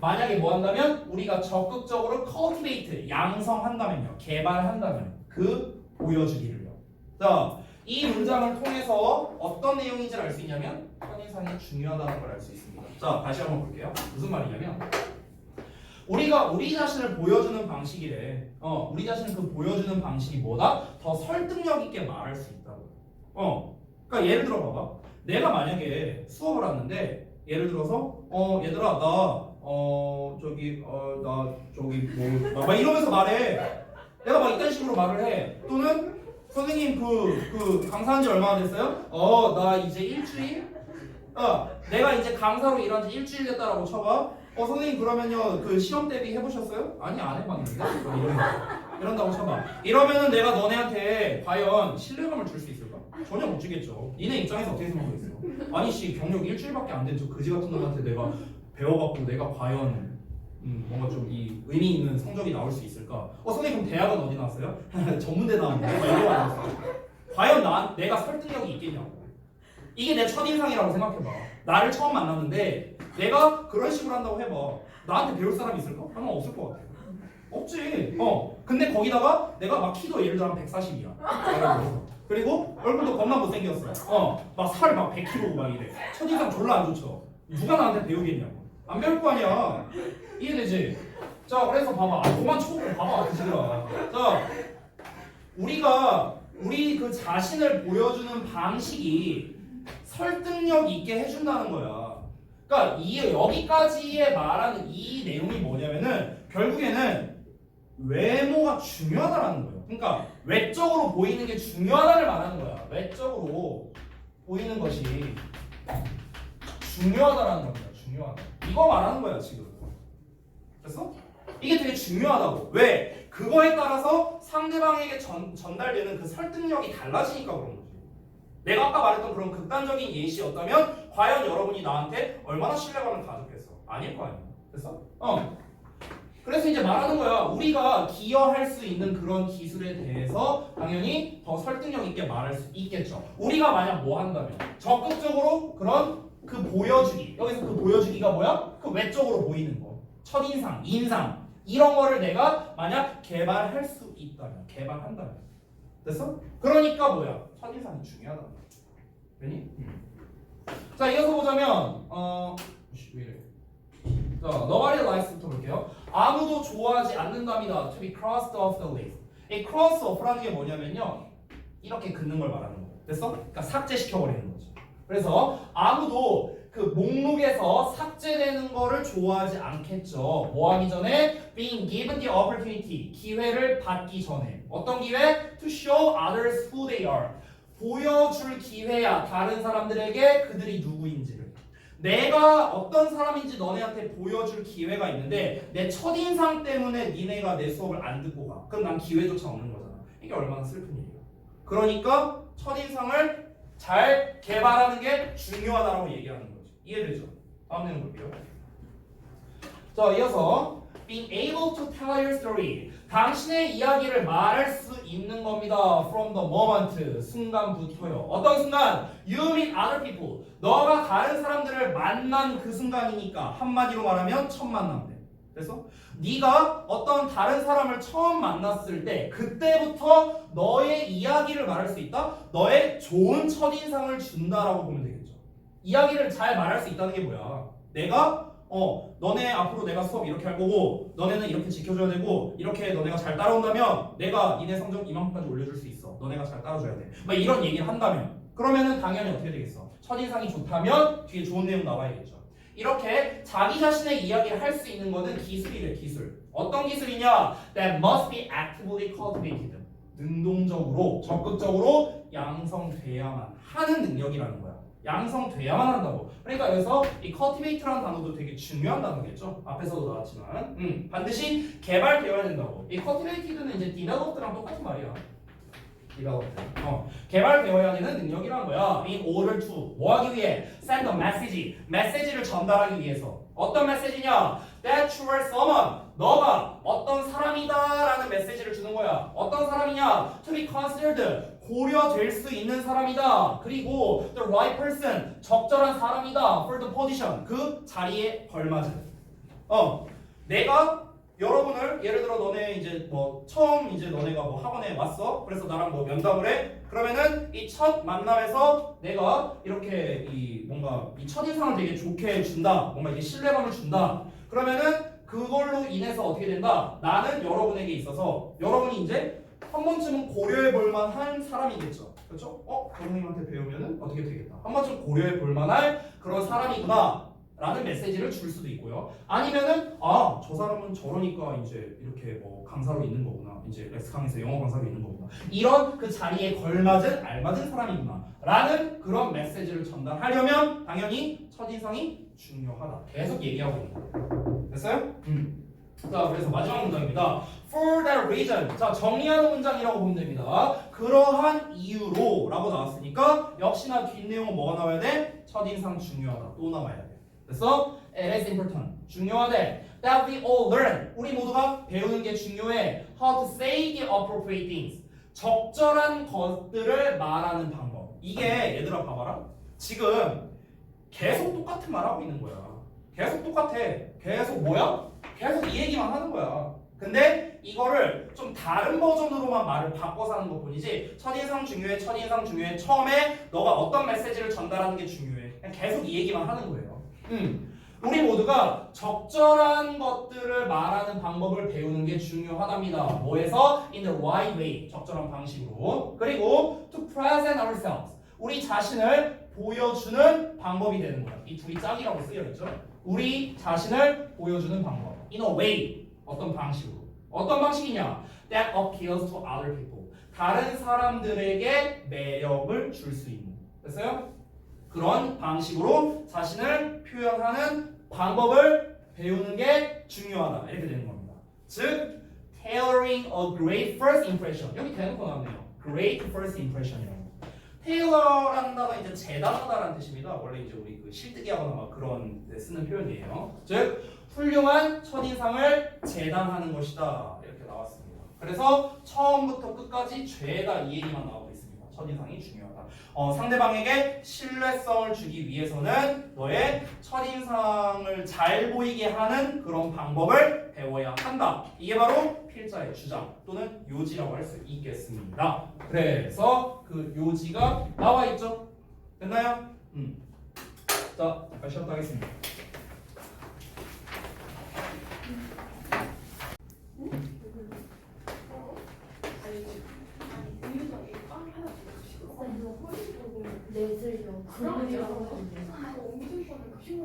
만약에 뭐 한다면 우리가 적극적으로 cultivate 양성한다면요 개발한다면 그 보여주기를요. 자, 이 문장을 통해서 어떤 내용인지를 알 수 있냐면 첫인상이 중요하다는 걸 알 수 있습니다. 자, 다시 한번 볼게요. 무슨 말이냐면 우리가 우리 자신을 보여주는 방식이래. 우리 자신을 그 보여주는 방식이 뭐다? 더 설득력 있게 말할 수 있다고. 그러니까 예를 들어 봐봐. 내가 만약에 수업을 하는데 예를 들어서 얘들아 나 막 이러면서 말해. 내가 막 이딴 식으로 말을 해. 또는 선생님 그 강사한 지 얼마나 됐어요? 나 이제 일주일? 내가 이제 강사로 일한 지 일주일 됐다라고 쳐봐. 선생님 그러면요 그 시험 대비 해보셨어요? 아니 안 해봤는데 이런다고 쳐봐. 이러면은 내가 너네한테 과연 신뢰감을 줄 수 있을까? 전혀 못 주겠죠. 니네 입장에서 어떻게 생각하겠어? 아니 씨 경력 일주일밖에 안 된 저 그지 같은 놈한테 내가 배워갖고 내가 과연 뭔가 좀 이 의미 있는 성적이 나올 수 있을까? 선생님 그럼 대학은 어디 나왔어요? 전문대 나왔는데 막 이러고 나왔어요. 과연 내가 설득력이 있겠냐고. 이게 내 첫인상이라고 생각해봐. 나를 처음 만났는데 내가 그런 식으로 한다고 해봐. 나한테 배울 사람이 있을까? 아마 없을 것 같아. 없지. 근데 거기다가 내가 막 키도 예를 들어 한 140이야. 그리고 얼굴도 겁나 못생겼어. 막 살 막 100kg 막 이래. 첫인상 졸라 안 좋죠. 누가 나한테 배우겠냐고. 안 배울 거 아니야. 이해되지? 자, 그래서 봐봐. 그만 쳐보고 봐봐. 그지들아. 자, 우리 그 자신을 보여주는 방식이 설득력 있게 해준다는 거야. 그러니까 여기까지에 말하는 이 내용이 뭐냐면은 결국에는 외모가 중요하다라는 거예요. 그러니까 외적으로 보이는 게 중요하다를 말하는 거야. 외적으로 보이는 것이 중요하다라는 겁니다. 중요하다. 이거 말하는 거야 지금. 됐어? 이게 되게 중요하다고. 왜? 그거에 따라서 상대방에게 전달되는 그 설득력이 달라지니까 그런 거지. 내가 아까 말했던 그런 극단적인 예시였다면 과연 여러분이 나한테 얼마나 신뢰감을 가졌겠어? 아닐 거 아니야. 됐어? 그래서 이제 말하는 거야. 우리가 기여할 수 있는 그런 기술에 대해서 당연히 더 설득력 있게 말할 수 있겠죠. 우리가 만약 뭐 한다면 적극적으로 그런 그 보여주기. 여기서 그 보여주기가 뭐야? 그 외적으로 보이는 거. 첫인상, 인상 이런 거를 내가 만약 개발할 수 있다면, 개발한다면. 됐어? 그러니까 뭐야? 첫인상이 중요하다. 되니? 자, 이어서 보자면 왜 이래? 자, nobody likes부터 볼게요. 아무도 좋아하지 않는답니다. To be crossed off the list. 이 cross off라는 게 뭐냐면요. 이렇게 긋는 걸 말하는 거예요. 됐어? 그러니까 삭제시켜버리는 거죠. 그래서 아무도 그 목록에서 삭제되는 거를 좋아하지 않겠죠. 뭐 하기 전에? Being given the opportunity. 기회를 받기 전에. 어떤 기회? To show others who they are. 보여줄 기회야. 다른 사람들에게 그들이 누구인지를. 내가 어떤 사람인지 너네한테 보여줄 기회가 있는데 내 첫인상 때문에 니네가 내 수업을 안 듣고 가. 그럼 난 기회조차 없는 거잖아. 이게 얼마나 슬픈 일이야. 그러니까 첫인상을 잘 개발하는 게 중요하다고 얘기하는 거지. 이해되죠? 다음 내용 볼게요. 자, 이어서 being able to tell your story. 당신의 이야기를 말할 수 있는 겁니다. From the moment. 순간부터요. 어떤 순간? You meet other people. 너가 다른 사람들을 만난 그 순간이니까 한마디로 말하면 첫 만남 때. 그래서 네가 어떤 다른 사람을 처음 만났을 때 그때부터 너의 이야기를 말할 수 있다? 너의 좋은 첫인상을 준다라고 보면 되겠죠. 이야기를 잘 말할 수 있다는 게 뭐야? 내가 너네 앞으로 내가 수업 이렇게 할 거고 너네는 이렇게 지켜줘야 되고 이렇게 너네가 잘 따라온다면 내가 니네 성적 이만큼까지 올려줄 수 있어. 너네가 잘 따라줘야 돼. 막 이런 얘기를 한다면 그러면은 당연히 어떻게 되겠어? 첫인상이 좋다면 뒤에 좋은 내용 나와야겠죠. 이렇게 자기 자신의 이야기를 할 수 있는 거는 기술이래. 기술. 어떤 기술이냐? That must be actively cultivated. 능동적으로 적극적으로 양성돼야만 하는 능력이라는 거야. 양성돼야만 한다고. 그러니까 여기서 이 cultivate라는 단어도 되게 중요한 단어겠죠. 앞에서도 나왔지만 반드시 개발되어야 된다고. 이 cultivated는 이제 developed랑 똑같은 말이야. developed. 개발되어야 되는 능력이란 거야. In order to 뭐 하기 위해? Send a message. 메시지를 전달하기 위해서. 어떤 메시지냐? That you are someone. 너가 어떤 사람이다라는 메시지를 주는 거야. 어떤 사람이냐? To be considered. 고려될 수 있는 사람이다. 그리고 the right person. 적절한 사람이다. For the position. 그 자리에 걸맞은. 내가 여러분을 예를 들어 너네 이제 뭐 처음 이제 너네가 뭐 학원에 왔어. 그래서 나랑 뭐 면담을 해. 그러면은 이 첫 만남에서 내가 이렇게 이 뭔가 이 첫인상을 되게 좋게 준다. 뭔가 이게 신뢰감을 준다. 그러면은 그걸로 인해서 어떻게 된다? 나는 여러분에게 있어서 여러분이 이제 한 번쯤은 고려해 볼 만한 사람이겠죠. 그렇죠? 선생님한테 배우면은 어떻게 되겠다. 한 번쯤 고려해 볼 만한 그런 사람이구나. 라는 메시지를 줄 수도 있고요. 아니면은 저 사람은 저러니까 이제 이렇게 뭐 강사로 있는 거구나. 이제 렉스강에서 영어 강사로 있는 거구나. 이런 그 자리에 걸맞은 알맞은 사람이구나. 라는 그런 메시지를 전달하려면 당연히 첫인상이 중요하다. 계속 얘기하고 있는 거예요. 됐어요? 자, 그래서 마지막 문장입니다. For that reason. 자, 정리하는 문장이라고 보면 됩니다. 그러한 이유로 라고 나왔으니까 역시나 뒷내용은 뭐가 나와야 돼? 첫인상 중요하다. 또 나와야 돼. 그래서 it is important. 중요하대. That we all learn. 우리 모두가 배우는 게 중요해. How to say the appropriate things. 적절한 것들을 말하는 방법. 이게 얘들아 봐봐라. 지금 계속 똑같은 말 하고 있는 거야. 계속 똑같아. 계속 뭐야? 계속 이 얘기만 하는 거야. 근데 이거를 좀 다른 버전으로만 말을 바꿔서 하는 것 뿐이지 첫인상 중요해, 첫인상 중요해. 처음에 너가 어떤 메시지를 전달하는 게 중요해. 그냥 계속 이 얘기만 하는 거예요. 우리 모두가 적절한 것들을 말하는 방법을 배우는 게 중요하답니다. 뭐에서? In the right way. 적절한 방식으로. 그리고 to present ourselves. 우리 자신을 보여주는 방법이 되는 거야. 이 둘이 짝이라고 쓰여있죠. 우리 자신을 보여주는 방법. In a way. 어떤 방식으로. 어떤 방식이냐? That appeals to other people. 다른 사람들에게 매력을 줄 수 있는. 됐어요? 그런 방식으로 자신을 표현하는 방법을 배우는 게 중요하다. 이렇게 되는 겁니다. 즉, tailoring a great first impression. 여기 대놓고 나왔네요. Great first impression이라고. 테일러라는 단어 이제 재단하다라는 뜻입니다. 원래 이제 우리 그 실뜨기하거나 막 그런 데 쓰는 표현이에요. 즉, 훌륭한 첫인상을 재단하는 것이다. 이렇게 나왔습니다. 그래서 처음부터 끝까지 죄다 이 얘기만 나오고 있습니다. 첫인상이 중요하다. 상대방에게 신뢰성을 주기 위해서는 너의 첫인상을 잘 보이게 하는 그런 방법을 배워야 한다. 이게 바로 필자의 주장 또는 요지라고 할 수 있겠습니다. 그래서 그 요지가 나와 있죠. 됐나요? 자, 잠깐 쉬었다 하겠습니다.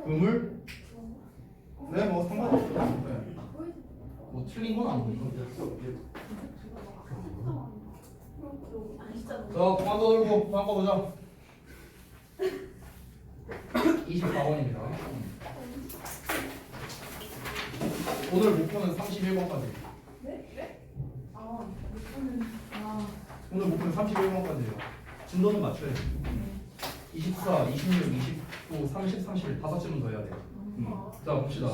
음을? 네, 뭐 상관없어요. 네. 뭐 틀린 건 아니고. 자, 그만 떠들고 다음 거 보자. 24번입니다. 오늘 목표는 31번까지. 네? 네? 아, 이거는 오늘 목표는 31번까지예요. 진도는 맞춰야지. 24, 26, 29, 30, 31 다섯 질문 더 해야 돼요. 자 봅시다.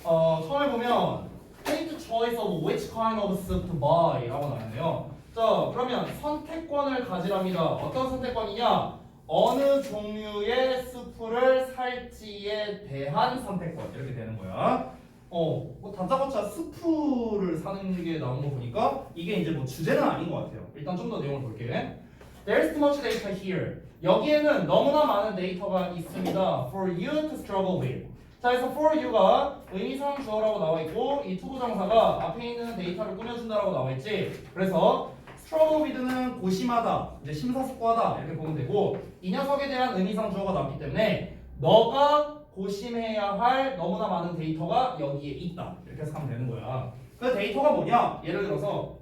처음에 보면 take choice of which kind of soup to buy 라고 나왔네요. 자 그러면 선택권을 가지랍니다. 어떤 선택권이냐? 어느 종류의 수프를 살지에 대한 선택권 이렇게 되는 거야. 뭐 다짜고짜 스프를 사는 게 나온 거 보니까 이게 이제 뭐 주제는 아닌 것 같아요. 일단 좀 더 내용을 볼게. There's too much data here. 여기에는 너무나 많은 데이터가 있습니다. For you to struggle with. 자, 그래서 for you가 의미상 주어라고 나와 있고 이 투부정사가 앞에 있는 데이터를 꾸며준다라고 나와 있지. 그래서 struggle with는 고심하다, 이제 심사숙고하다 이렇게 보면 되고 이 녀석에 대한 의미상 주어가 나왔기 때문에 너가 고심해야 할 너무나 많은 데이터가 여기에 있다 이렇게 해서 하면 되는 거야. 그 데이터가 뭐냐? 예를 들어서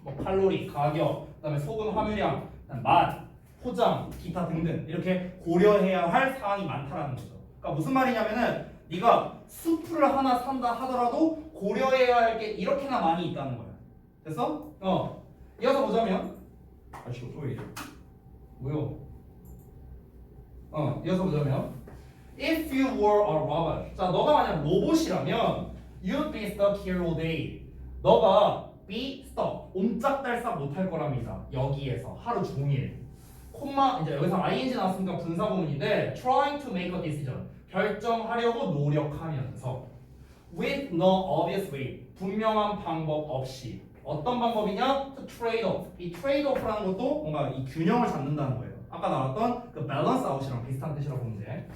뭐 칼로리, 가격, 그다음에 소금 함유량, 그다음 맛, 포장, 기타 등등 이렇게 고려해야 할 사항이 많다라는 거죠. 그러니까 무슨 말이냐면은 네가 수프를 하나 산다 하더라도 고려해야 할 게 이렇게나 많이 있다는 거야. 됐어? 이어서 보자면 아씨 왜 이래? 뭐요? 이어서 보자면 If you were a robot. 자, 너가 만약 로봇이라면 you'd be stuck here all day. 너가 be stuck. 옴짝달싹 못할 거랍니다. 여기에서 하루 종일. 콤마 이제 여기서 ing 나왔으니까 분사구문인데 trying to make a decision. 결정하려고 노력하면서 with no obvious way. 분명한 방법 없이. 어떤 방법이냐? To trade off. 이 trade off라는 것도 뭔가 이 균형을 잡는다는 거예요. 아까 나왔던 그 balance out이랑 비슷한 뜻이라고 보면 돼.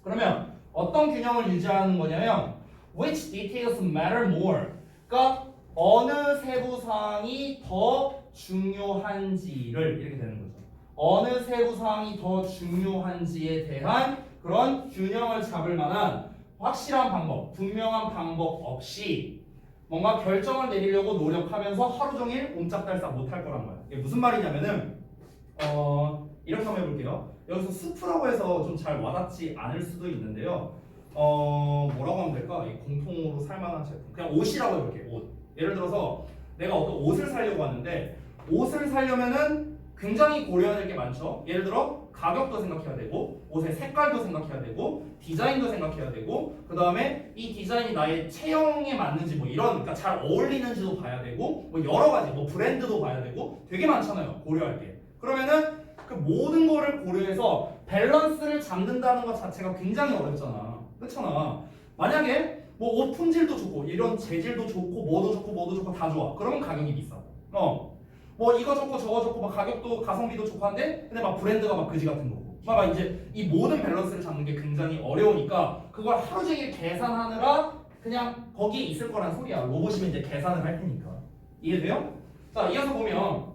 그러면 어떤 균형을 유지하는 거냐면 which details matter more. 그러니까 어느 세부 사항이 더 중요한지를 이렇게 되는 거죠. 어느 세부 사항이 더 중요한지에 대한 그런 균형을 잡을 만한 확실한 방법, 분명한 방법 없이 뭔가 결정을 내리려고 노력하면서 하루 종일 옴짝달싹 못할 거란 거야. 이게 무슨 말이냐면은 이렇게 한번 해볼게요. 여기서 수프라고 해서 좀 잘 와닿지 않을 수도 있는데요. 뭐라고 하면 될까? 이 공통으로 살만한 제품. 그냥 옷이라고 해볼게요. 옷. 예를 들어서 내가 어떤 옷을 사려고 하는데 옷을 사려면은 굉장히 고려해야 될 게 많죠. 예를 들어 가격도 생각해야 되고 옷의 색깔도 생각해야 되고 디자인도 생각해야 되고 그 다음에 이 디자인이 나의 체형에 맞는지 뭐 이런 그러니까 잘 어울리는지도 봐야 되고 뭐 여러 가지 뭐 브랜드도 봐야 되고 되게 많잖아요. 고려할 게. 그러면은 그 모든 거를 고려해서 밸런스를 잡는다는 것 자체가 굉장히 어렵잖아. 그렇잖아. 만약에 뭐 옷 품질도 좋고 이런 재질도 좋고 뭐도 좋고 다 좋아. 그러면 가격이 비싸. 뭐 이거 좋고 저거 좋고 막 가격도 가성비도 좋고 한데 근데 막 브랜드가 막 그지 같은 거고. 막 이제 이 모든 밸런스를 잡는 게 굉장히 어려우니까 그걸 하루 종일 계산하느라 그냥 거기에 있을 거란 소리야. 로봇이면 이제 계산을 할 테니까. 이해돼요? 자, 이어서 보면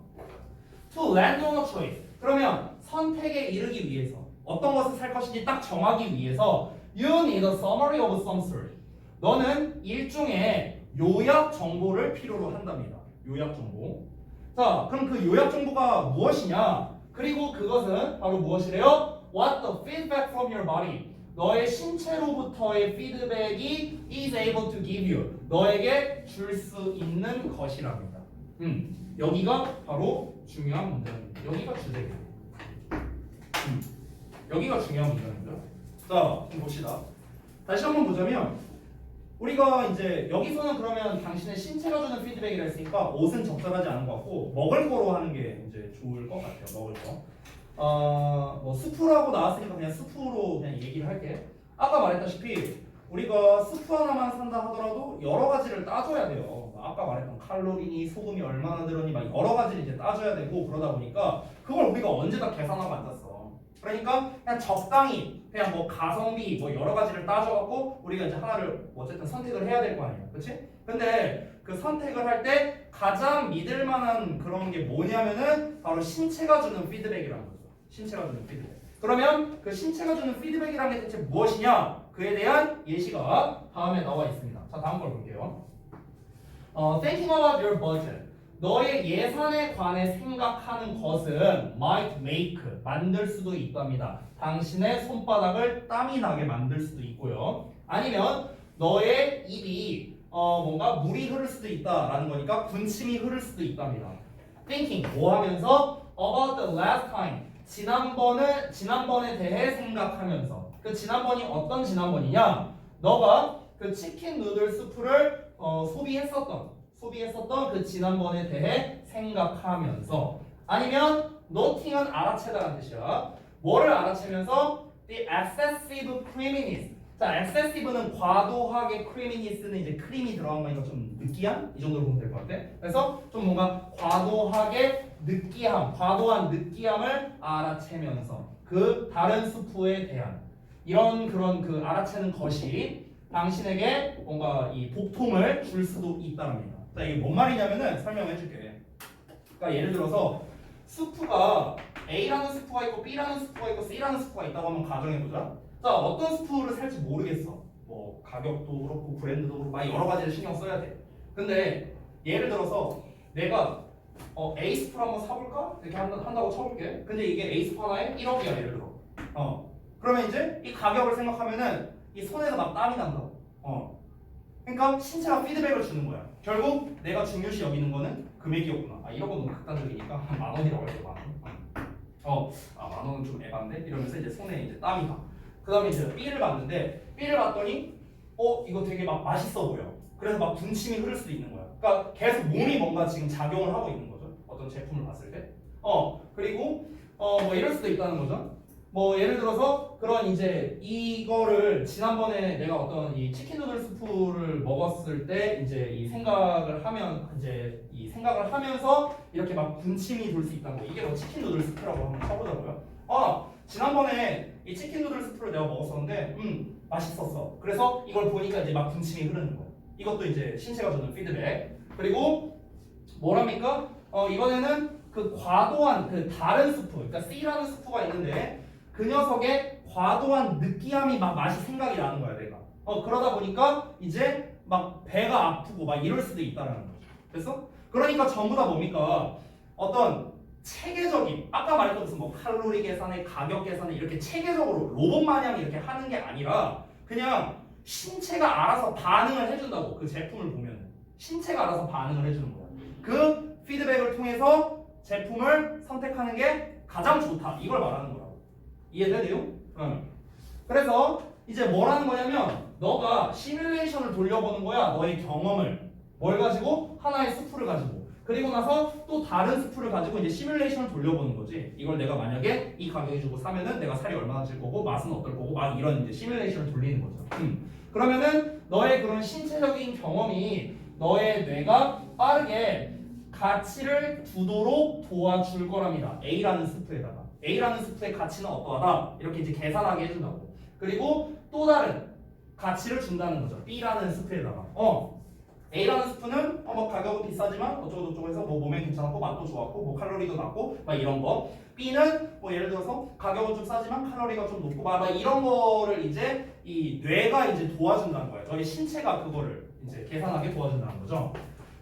to land on a choice. 그러면 선택에 이르기 위해서 어떤 것을 살 것인지 딱 정하기 위해서 you need a summary of some sort. 너는 일종의 요약 정보를 필요로 한답니다. 요약 정보. 자, 그럼 그 요약 정보가 무엇이냐? 그리고 그것은 바로 무엇이래요? What the feedback from your body. 너의 신체로부터의 피드백이 is able to give you. 너에게 줄 수 있는 것이랍니다. 여기가 바로 중요한 문제입니다. 여기가 주제예요. 여기가 중요한 문제입니다. 자, 좀 봅시다. 다시 한번 보자면 우리가 이제 여기서는 그러면 당신의 신체가 주는 피드백이라 했으니까 옷은 적절하지 않은 것 같고 먹을 거로 하는 게 이제 좋을 것 같아요. 먹을 거. 뭐 스프라고 나왔으니까 그냥 스프로 그냥 얘기를 할게. 아까 말했다시피 우리가 스프 하나만 산다 하더라도 여러 가지를 따져야 돼요. 아까 말했던 칼로리니 소금이 얼마나 들었니 막 여러 가지를 이제 따져야 되고 그러다 보니까 그걸 우리가 언제 다 계산하고 앉았어. 그러니까 그냥 적당히 그냥 뭐 가성비 뭐 여러 가지를 따져갖고 우리가 이제 하나를 어쨌든 선택을 해야 될 거 아니야, 그렇지? 근데 그 선택을 할 때 가장 믿을 만한 그런 게 뭐냐면은 바로 신체가 주는 피드백이라는 거죠. 신체가 주는 피드백. 그러면 그 신체가 주는 피드백이라는 게 대체 무엇이냐? 그에 대한 예시가 다음에 나와 있습니다. 자, 다음 걸 볼게요. Thinking about your budget. 너의 예산에 관해 생각하는 것은 might make 만들 수도 있답니다. 당신의 손바닥을 땀이 나게 만들 수도 있고요. 아니면 너의 입이 뭔가 물이 흐를 수도 있다라는 거니까 군침이 흐를 수도 있답니다. Thinking 뭐 하면서 about the last time 지난번에 대해 생각하면서 그 지난번이 어떤 지난번이냐? 너가 그 치킨 누들 수프를 소비했었던 그 지난번에 대해 생각하면서 아니면 noting은 알아채다라는 뜻이야. 뭐를 알아채면서 the excessive creaminess. 자, excessive는 과도하게 creaminess는 이제 크림이 들어간 거니까 좀 느끼한 이 정도로 보면 될 것 같아. 그래서 좀 뭔가 과도하게 느끼함, 과도한 느끼함을 알아채면서 그 다른 수프에 대한 그런 그 알아채는 것이 당신에게 뭔가 이 복통을 줄 수도 있다랍니다. 자, 이게 뭔 말이냐면은 설명해 줄게. 그러니까 예를 들어서 수프가 A라는 수프가 있고 B라는 수프가 있고 C라는 수프가 있다고 한번 가정해 보자. 자, 어떤 수프를 살지 모르겠어. 뭐 가격도 그렇고 브랜드도 그렇고 막 여러 가지를 신경 써야 돼. 근데 예를 들어서 내가 A 스프를 한번 사볼까? 이렇게 한다고 쳐볼게. 근데 이게 A 스프 하나에 1억이야 예를 들어. 그러면 이제 이 가격을 생각하면은 이 손에서 막 땀이 난다고. 그러니까 신체가 피드백을 주는 거야. 결국 내가 중요시 여기는 거는 금액이었구나. 1억은 너무 극단적이니까 한 10,000원이라고 할게. 10,000원. 10,000원은 좀 에반데? 이러면서 이제 손에 이제 땀이 나. 그 다음에 이제 B를 봤는데 B를 봤더니 이거 되게 막 맛있어 보여. 그래서 막 군침이 흐를 수도 있는 거야. 그러니까 계속 몸이 뭔가 지금 작용을 하고 있는 거죠. 어떤 제품을 봤을 때. 그리고 뭐 이럴 수도 있다는 거죠. 뭐 예를 들어서 그런 이제 이거를 지난번에 내가 어떤 이 치킨 누들 스프를 먹었을 때 이제 이 생각을 하면서 이렇게 막 군침이 돌 수 있다는 거. 이게 뭐 치킨 누들 스프라고 한번 쳐보자고요. 지난번에 이 치킨 누들 스프를 내가 먹었었는데 맛있었어. 그래서 이걸 보니까 이제 막 군침이 흐르는 거야. 이것도 이제 신체가 주는 피드백. 그리고 뭐랍니까? 이번에는 그 과도한 그 다른 스프, 그러니까 C라는 스프가 있는데 그 녀석의 과도한 느끼함이 막 맛이 생각이 나는 거야 내가. 그러다 보니까 이제 막 배가 아프고 막 이럴 수도 있다라는 거죠. 그래서 그러니까 전부 다 뭡니까? 어떤 체계적인 아까 말했던 무슨 뭐 칼로리 계산에 가격 계산에 이렇게 체계적으로 로봇 마냥 이렇게 하는 게 아니라 그냥 신체가 알아서 반응을 해준다고. 그 제품을 보면 신체가 알아서 반응을 해주는 거야. 그 피드백을 통해서 제품을 선택하는 게 가장 좋다. 이걸 말하는 거라고. 이해돼 내용? 응. 그래서 이제 뭐라는 거냐면 너가 시뮬레이션을 돌려보는 거야. 너의 경험을 뭘 가지고? 하나의 수프를 가지고. 그리고 나서 또 다른 스프를 가지고 이제 시뮬레이션을 돌려보는 거지. 이걸 내가 만약에 이 가격에 주고 사면은 내가 살이 얼마나 찔 거고 맛은 어떨 거고 막 이런 이제 시뮬레이션을 돌리는 거죠. 그러면은 너의 그런 신체적인 경험이 너의 뇌가 빠르게 가치를 두도록 도와줄 거랍니다. A라는 스프에다가. A라는 스프의 가치는 어떠하다. 이렇게 이제 계산하게 해준다고. 그리고 또 다른 가치를 준다는 거죠. B라는 스프에다가. A라는 스프는 뭐 가격은 비싸지만 어쩌고저쩌고 해서 뭐 몸에 괜찮았고 맛도 좋았고 뭐 칼로리도 낮고 막 이런 거. B는 뭐 예를 들어서 가격은 좀 싸지만 칼로리가 좀 높고 막 이런 거를 이제 이 뇌가 이제 도와준다는 거예요. 저희 신체가 그거를 이제 계산하게 도와준다는 거죠.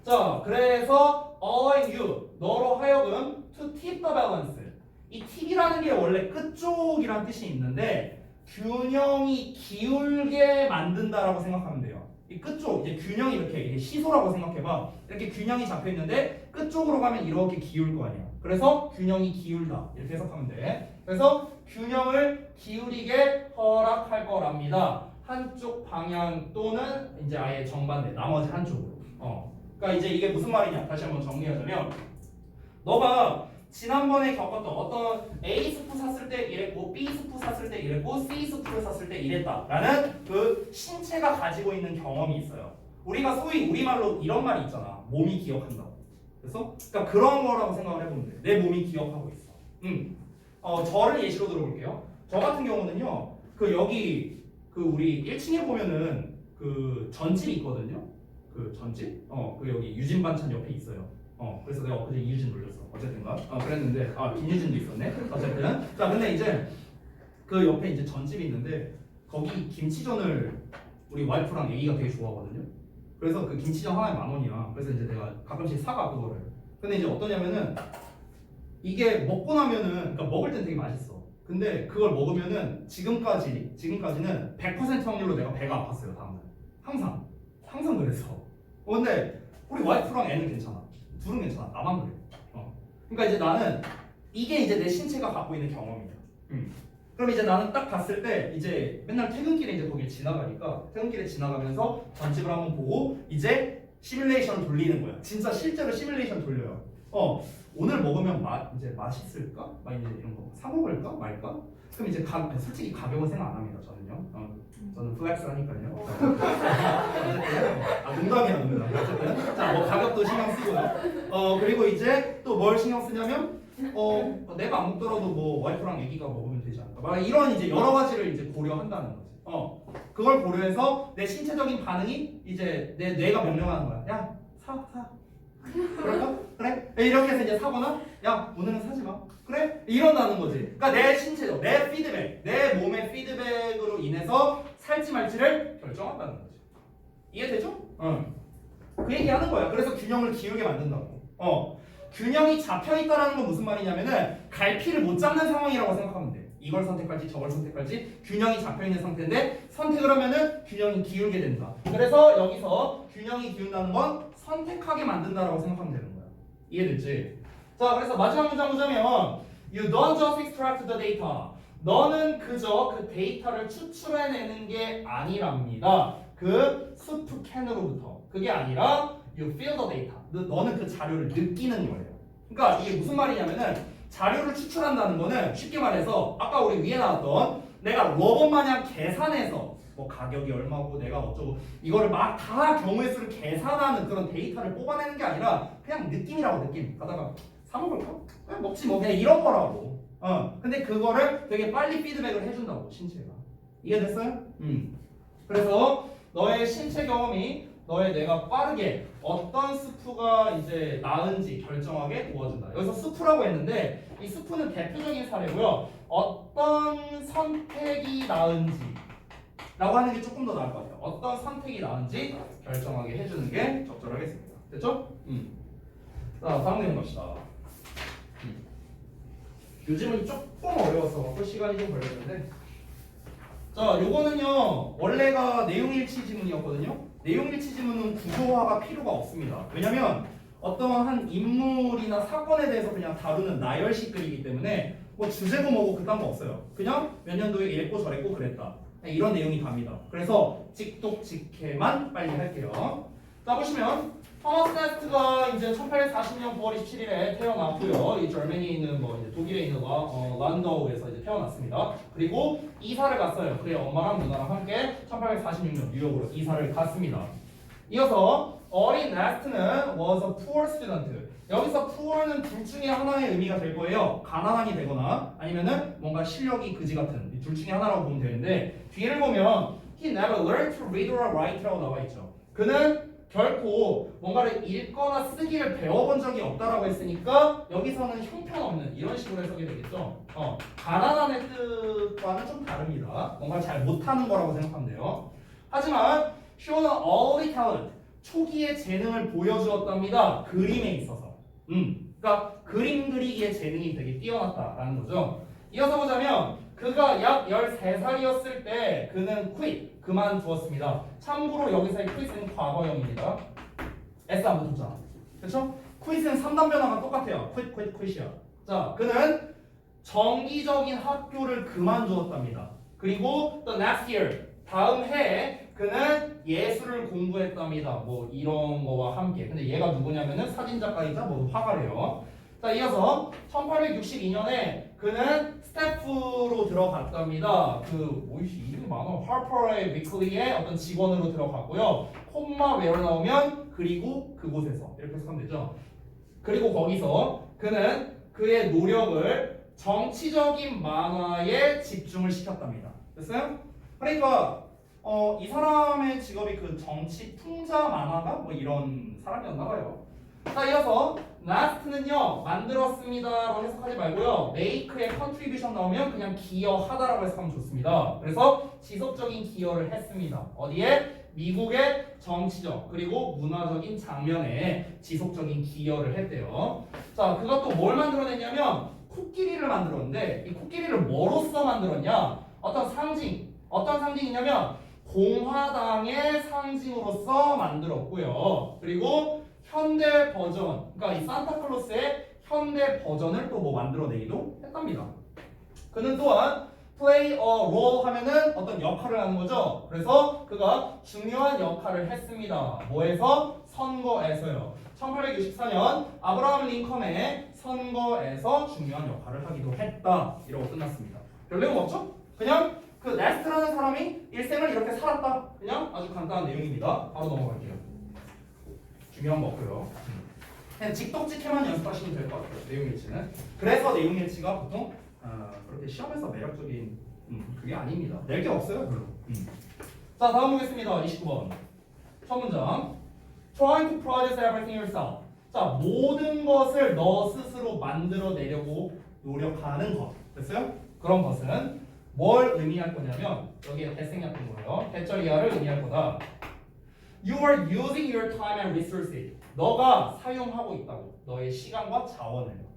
자, 그래서 allowing you 너로 하여금 to tip the balance. 이 팁이라는 게 원래 끝쪽이란 뜻이 있는데 균형이 기울게 만든다라고 생각하면 돼요. 이 끝쪽 이제 균형이 이렇게 시소라고 생각해봐. 이렇게 균형이 잡혀 있는데 끝쪽으로 가면 이렇게 기울 거 아니야. 그래서 균형이 기울다 이렇게 해석하면 돼. 그래서 균형을 기울이게 허락할 거랍니다. 한쪽 방향 또는 이제 아예 정반대 나머지 한쪽으로. 그러니까 이제 이게 무슨 말이냐 다시 한번 정리하자면 너가 지난번에 겪었던 어떤 A 스프 샀을 때 이랬고 B 스프 샀을 때 이랬고 C 스프를 샀을 때 이랬다라는 그 신체가 가지고 있는 경험이 있어요. 우리가 소위 우리말로 이런 말이 있잖아. 몸이 기억한다고. 그래서 그러니까 그런 거라고 생각을 해보면 돼. 내 몸이 기억하고 있어. 저를 예시로 들어볼게요. 저 같은 경우는요. 그 여기 그 우리 1층에 보면은 그 전집이 있거든요. 그 전집? 그 여기 유진 반찬 옆에 있어요. 그래서 내가 엊그제 이유진 놀렸어. 어쨌든가. 그랬는데, 김유진도 있었네. 어쨌든. 자, 근데 이제 그 옆에 이제 전집이 있는데 거기 김치전을 우리 와이프랑 애기가 되게 좋아하거든요. 그래서 그 김치전 하나에 10,000원이야. 그래서 이제 내가 가끔씩 사가 그거를. 근데 이제 어떠냐면은 이게 먹고 나면은 그러니까 먹을 땐 되게 맛있어. 근데 그걸 먹으면은 지금까지는 100% 확률로 내가 배가 아팠어요. 다음날 항상 그래서. 근데 우리 와이프랑 애는 괜찮아. 둘은 괜찮아. 나만 그래. 그러니까 이제 나는 이게 이제 내 신체가 갖고 있는 경험이야. 그럼 이제 나는 딱 봤을 때 이제 맨날 퇴근길에 이제 거길 지나가니까 퇴근길에 지나가면서 전집을 한번 보고 이제 시뮬레이션을 돌리는 거야. 진짜 실제로 시뮬레이션 돌려요. 오늘 먹으면 이제 맛있을까? 막 이제 이런 거 사 먹을까 말까? 그럼 이제 솔직히 가격은 생각 안 합니다. 저는요. 저는 플렉스 하니까요. 농담이야 농담. 어쨌든 자뭐 가격도 신경 쓰고요. 그리고 이제 또 뭘 신경 쓰냐면 내가 안 먹더라도 뭐 와이프랑 애기가 먹으면 되지 않을까? 막 이런 이제 여러 가지를 이제 고려한다는 거지. 그걸 고려해서 내 신체적인 반응이 이제 내 뇌가 명령하는 거야. 야, 사. 그럴까? 그래? 이렇게 해서 이제 사거나, 야, 오늘은 사지 마. 그래? 이런다는 거지. 그러니까 내 신체적, 내 피드백, 내 몸의 피드백으로 인해서 살지 말지를 결정한다는 거지. 이해되죠? 그 얘기하는 거야. 그래서 균형을 기울게 만든다고. 균형이 잡혀있다라는 건 무슨 말이냐면은 갈피를 못 잡는 상황이라고 생각하면 돼. 이걸 선택할지 저걸 선택할지 균형이 잡혀있는 상태인데 선택을 하면은 균형이 기울게 된다. 그래서 여기서 균형이 기운다는 건 선택하게 만든다라고 생각하면 되는 거야. 이해됐지? 자, 그래서 마지막 문장 보자면 You don't just extract the data. 너는 그저 그 데이터를 추출해내는 게 아니랍니다. 그 수프 캔으로부터. 그게 아니라 You feel the data. 너는 그 자료를 느끼는 거예요. 그러니까 이게 무슨 말이냐면은 자료를 추출한다는 거는 쉽게 말해서 아까 우리 위에 나왔던 내가 로봇 마냥 계산해서 뭐 가격이 얼마고 내가 어쩌고 이거를 막 다 경우의 수를 계산하는 그런 데이터를 뽑아내는 게 아니라 그냥 느낌이라고 느낌. 가다가 사 먹을까? 그냥 먹지 뭐 그냥 이런 거라고. 근데 그거를 되게 빨리 피드백을 해준다고 신체가. 이해됐어요? 그래서 너의 신체 경험이 너의 뇌가 빠르게 어떤 스프가 이제 나은지 결정하게 도와준다. 여기서 스프라고 했는데 이 스프는 대표적인 사례고요. 어떤 선택이 나은지 라고 하는 게 조금 더 나을 것 같아요. 어떤 선택이 나은지 결정하게 해주는 게 적절하겠습니다. 됐죠? 자, 다음 내용 갑시다. 요즘은 조금 어려워서 시간이 좀 걸렸는데 자, 요거는요 원래가 내용일치 지문이었거든요. 내용일치 지문은 구조화가 필요가 없습니다. 왜냐면 어떠한 인물이나 사건에 대해서 그냥 다루는 나열식 글이기 때문에 뭐 주제고 뭐고 그딴 거 없어요. 그냥 몇 년도에 이랬고 저랬고 그랬다. 이런 내용이 갑니다. 그래서 직독직해만 빨리 할게요. 자, 보시면 토마스 네스트가 이제 1840년 9월 27일에 태어났고요. 이 저머니에 있는 뭐 이제 독일에 있는 란더우에서 이제 태어났습니다. 그리고 이사를 갔어요. 그의 엄마랑 누나랑 함께 1846년 뉴욕으로 이사를 갔습니다. 이어서 어린 네스트는 was a poor student. 여기서 poor는 둘 중에 하나의 의미가 될 거예요. 가난한이 되거나 아니면은 뭔가 실력이 그지 같은 둘 중에 하나라고 보면 되는데 뒤를 보면 he never learned to read or write라고 나와 있죠. 그는 결코 뭔가를 읽거나 쓰기를 배워본 적이 없다라고 했으니까 여기서는 형편없는 이런 식으로 해석이 되겠죠. 가난한의 뜻과는 좀 다릅니다. 뭔가 잘 못하는 거라고 생각하면 돼요. 하지만 shown an early talent. 초기에 재능을 보여주었답니다. 그림에 있어서. 그러니까 그림 그리기의 재능이 되게 뛰어났다라는 거죠. 이어서 보자면 그가 약 13살이었을 때 그는 quit, 그만두었습니다. 참고로 여기서의 quit은 과거형입니다. S 안 붙었잖아. 그렇죠? quit은 3단 변화가 똑같아요. quit이야. 자, 그는 정기적인 학교를 그만두었답니다. 그리고 the next year, 다음 해에 그는 예술을 공부했답니다. 뭐 이런 거와 함께. 근데 얘가 누구냐면은 사진작가이자 뭐 화가래요. 자, 이어서 1862년에 그는 스태프로 들어갔답니다. 이름이 많아. 하퍼의 위클리의 어떤 직원으로 들어갔고요. 콤마 웨어 나오면 그리고 그곳에서 이렇게 해석하면 되죠. 그리고 거기서 그는 그의 노력을 정치적인 만화에 집중을 시켰답니다. 됐어요? 그러니까 이 사람의 직업이 그 정치 풍자 만화가 뭐 이런 사람이었나 봐요. 자, 이어서 last는요 만들었습니다라고 해석하지 말고요 make의 contribution 나오면 그냥 기여하다라고 해석하면 좋습니다. 그래서 지속적인 기여를 했습니다. 어디에? 미국의 정치적 그리고 문화적인 장면에 지속적인 기여를 했대요. 자, 그것도 뭘 만들어냈냐면 코끼리를 만들었는데 이 코끼리를 뭐로써 만들었냐? 어떤 상징이냐면 공화당의 상징으로서 만들었고요. 그리고 현대 버전, 그러니까 이 산타클로스의 현대 버전을 또 뭐 만들어내기도 했답니다. 그는 또한 play a role 하면은 어떤 역할을 하는 거죠. 그래서 그가 중요한 역할을 했습니다. 뭐에서? 선거에서요. 1864년 아브라함 링컨의 선거에서 중요한 역할을 하기도 했다. 이러고 끝났습니다. 별 내용 없죠? 그냥 그 네스트라는 사람이 일생을 이렇게 살았다. 그냥 아주 간단한 내용입니다. 바로 넘어갈게요. 중요한 거 없고요. 그냥 직독직해만 연습하시면 될 것 같아요. 내용일치는. 그래서 내용일치가 보통 그렇게 시험에서 매력적인 그게 아닙니다. 낼 게 없어요, 별로. 자, 다음 보겠습니다. 29번. 첫 문장. Trying to produce everything yourself. 자, 모든 것을 너 스스로 만들어내려고 노력하는 것. 됐어요? 그런 것은 뭘 의미할 거냐면 여기에 대생략된 거예요. 대절이하를 의미할 거다. You are using your time and resources. 너가 사용하고 있다고. 너의 시간과 자원을.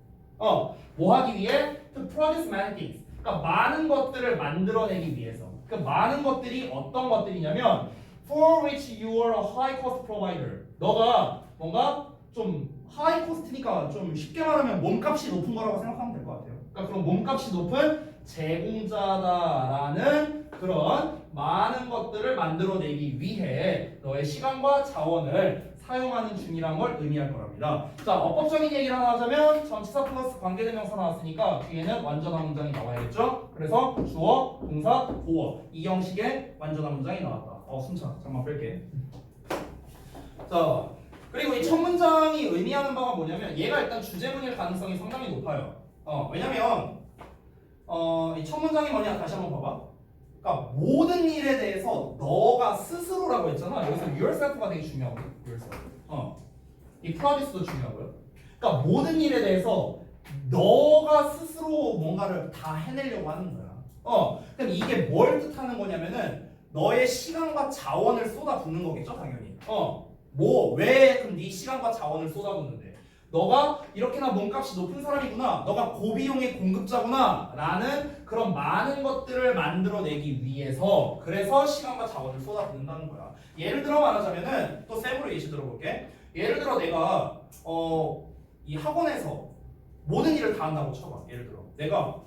뭐 하기 위해? To produce many things. 그러니까 많은 것들을 만들어내기 위해서. 그 많은 것들이 어떤 것들이냐면 For which you are a high cost provider. 너가 뭔가 좀 high cost니까 좀 쉽게 말하면 몸값이 높은 거라고 생각하면 될 것 같아요. 그러니까 그런 몸값이 높은 제공자다라는 그런 많은 것들을 만들어내기 위해 너의 시간과 자원을 사용하는 중이란 걸 의미할 거랍니다. 자, 어법적인 얘기를 하나 하자면 전치사 플러스 관계대명사 나왔으니까 뒤에는 완전한 문장이 나와야겠죠? 그래서 주어, 동사, 보어 이 형식의 완전한 문장이 나왔다. 숨차. 잠깐만 뺄게. 자, 그리고 이 첫 문장이 의미하는 바가 뭐냐면 얘가 일단 주제문일 가능성이 상당히 높아요. 왜냐면 이 첫 문장이 뭐냐 다시 한번 봐봐. 그러니까 모든 일에 대해서 너가 스스로라고 했잖아. 여기서 yourself가 되게 중요하거든. yourself. 이 프로듀스도 중요하고요. 그러니까 모든 일에 대해서 너가 스스로 뭔가를 다 해내려고 하는 거야. 그럼 이게 뭘 뜻하는 거냐면은 너의 시간과 자원을 쏟아붓는 거겠죠, 당연히. 왜 그럼 네 시간과 자원을 쏟아붓는데? 너가 이렇게나 몸값이 높은 사람이구나. 너가 고비용의 공급자구나. 라는 그런 많은 것들을 만들어내기 위해서 그래서 시간과 자원을 쏟아붓는다는 거야. 예를 들어 말하자면은 또 쌤으로 예시 들어볼게. 예를 들어 내가 이 학원에서 모든 일을 다 한다고 쳐봐. 예를 들어 내가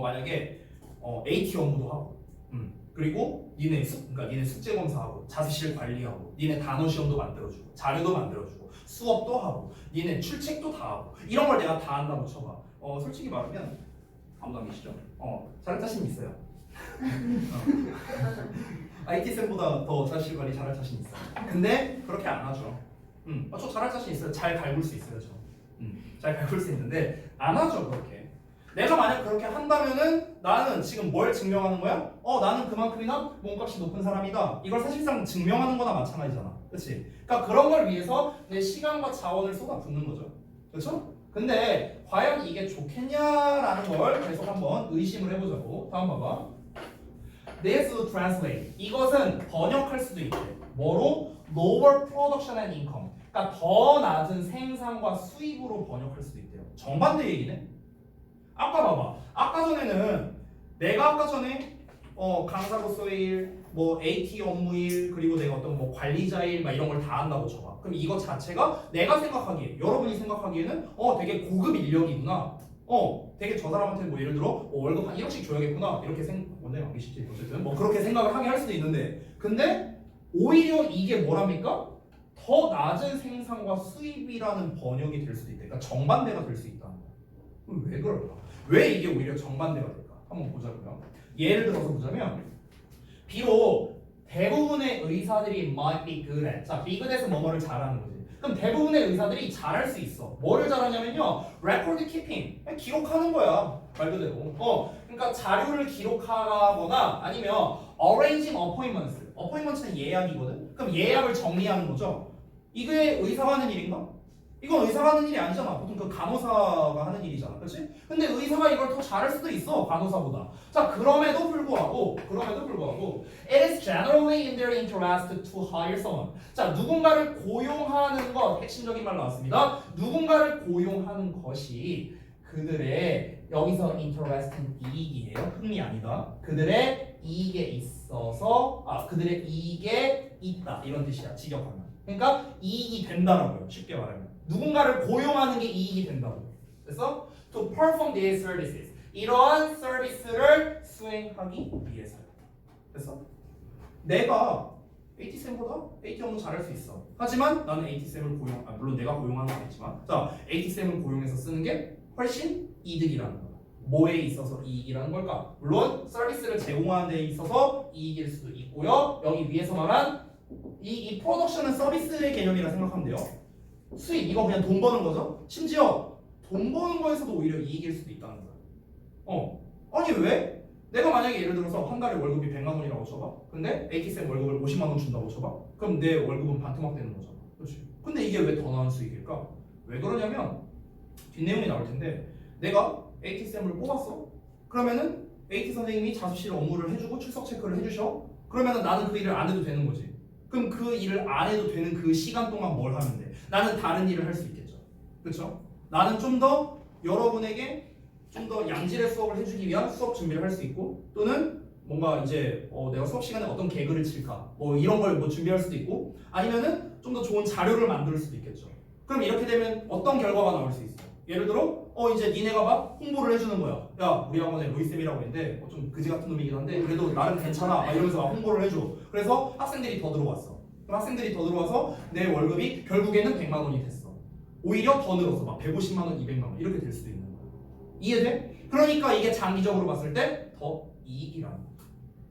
만약에 AT 업무도 하고 그리고 그러니까 니네 숙제 검사하고 자습실 관리하고 니네 단어 시험도 만들어주고 자료도 만들어주고 수업도 하고 니네 출첵도 다 하고 이런 걸 내가 다 한다고 쳐봐. 솔직히 말하면 아무도 안 계시죠? 잘할 자신 있어요. IT쌤보다 더 자습실 관리 잘할 자신 있어요. 근데 그렇게 안 하죠. 저 잘할 자신 있어요. 잘 갈굴 수 있어요. 저. 잘 갈굴 수 있는데 안 하죠 그렇게. 내가 만약 그렇게 한다면은 나는 지금 뭘 증명하는 거야? 나는 그만큼이나 몸값이 높은 사람이다. 이걸 사실상 증명하는 거나 마찬가지잖아. 그렇지? 그러니까 그런 걸 위해서 내 시간과 자원을 쏟아붓는 거죠. 그렇죠? 근데 과연 이게 좋겠냐라는 걸 계속 한번 의심을 해보자고. 다음 봐봐. This translate. 이것은 번역할 수도 있대. 뭐로? Lower production and income. 그러니까 더 낮은 생산과 수입으로 번역할 수도 있대요. 정반대 얘기네. 아까 봐봐. 내가 아까 전에 강사로서의 일, 뭐 AT 업무 일, 그리고 내가 어떤 뭐 관리자 일, 막 이런 걸 다 한다고 쳐봐. 그럼 이거 자체가 내가 생각하기에, 여러분이 생각하기에는 되게 고급 인력이구나. 되게 저 사람한테 뭐 예를 들어 월급 한 1억씩 줘야겠구나. 이렇게 원래 안 계시지. 어쨌든 뭐 그렇게 생각을 하게 할 수도 있는데, 근데 오히려 이게 뭐랍니까? 더 낮은 생산과 수입이라는 번역이 될 수도 있다. 그러니까 정반대가 될 수 있다. 그럼 왜 그럴까? 왜 이게 오히려 정반대가 될까? 한번 보자고요. 예를 들어서 보자면 비록 대부분의 의사들이 might be good at. 자, be good at은 뭐뭐를 잘하는 거지. 그럼 대부분의 의사들이 잘할 수 있어. 뭐를 잘하냐면요. record keeping. 그냥 기록하는 거야. 말 그대로. 그러니까 자료를 기록하거나 아니면 arranging appointments. appointments는 예약이거든. 그럼 예약을 정리하는 거죠. 이게 의사가 하는 일인가? 이건 의사가 하는 일이 아니잖아. 보통 그 간호사가 하는 일이잖아. 그렇지? 근데 의사가 이걸 더 잘할 수도 있어. 간호사보다. 자, 그럼에도 불구하고 it is generally in their interest to hire someone. 자, 누군가를 고용하는 것, 핵심적인 말 나왔습니다. 누군가를 고용하는 것이 그들의 여기서 interest는 이익이에요. 흥미 아니다. 그들의 이익에 있어서 그들의 이익에 있다. 이런 뜻이야. 직역하면. 그러니까 이익이 된다라고요. 쉽게 말하면. 누군가를 고용하는 게 이익이 된다고. 그래서 to perform these services. 이러한 서비스를 수행하기 위해서요. 그래서 내가 AT쌤보다 AT 업무 잘할 수 있어. 하지만 나는 AT쌤을 물론 내가 고용하는 거겠지만 자, AT쌤을 고용해서 쓰는 게 훨씬 이득이라는 거야. 뭐에 있어서 이익이라는 걸까? 물론 서비스를 제공하는 데 있어서 이익일 수도 있고요. 여기 위에서 말한 이 프로덕션은 서비스의 개념이라 생각하면 돼요. 수익, 이거 그냥 돈 버는 거죠. 심지어 돈 버는 거에서도 오히려 이익일 수도 있다는 거야. 아니 왜? 내가 만약에 예를 들어서 한 달에 월급이 100만 원이라고 쳐봐. 근데 AT쌤 월급을 50만 원 준다고 쳐봐. 그럼 내 월급은 반토막 되는 거잖아. 그렇지? 근데 이게 왜 더 나은 수익일까? 왜 그러냐면 뒷내용이 나올 텐데 내가 AT쌤을 뽑았어. 그러면은 AT 선생님이 자습실 업무를 해주고 출석 체크를 해주셔. 그러면은 나는 그 일을 안 해도 되는 거지. 그럼 그 일을 안 해도 되는 그 시간 동안 뭘 하면 돼? 나는 다른 일을 할 수 있겠죠. 그렇죠? 나는 좀 더 여러분에게 좀 더 양질의 수업을 해주기 위한 수업 준비를 할 수 있고 또는 뭔가 이제 내가 수업 시간에 어떤 개그를 칠까 뭐 이런 걸 뭐 준비할 수도 있고 아니면은 좀 더 좋은 자료를 만들 수도 있겠죠. 그럼 이렇게 되면 어떤 결과가 나올 수 있어? 예를 들어 이제 니네가 막 홍보를 해주는 거야. 야 우리 학원에 로이쌤이라고 있는데 좀 그지 같은 놈이긴 한데 그래도 나름 괜찮아 막 이러면서 막 홍보를 해줘. 그래서 학생들이 더 들어왔어. 그럼 학생들이 더 들어와서 내 월급이 결국에는 100만 원이 됐어. 오히려 더 늘었어. 막 150만 원, 200만 원 이렇게 될 수도 있는 거야. 이해돼? 그러니까 이게 장기적으로 봤을 때 더 이익이라는 거야.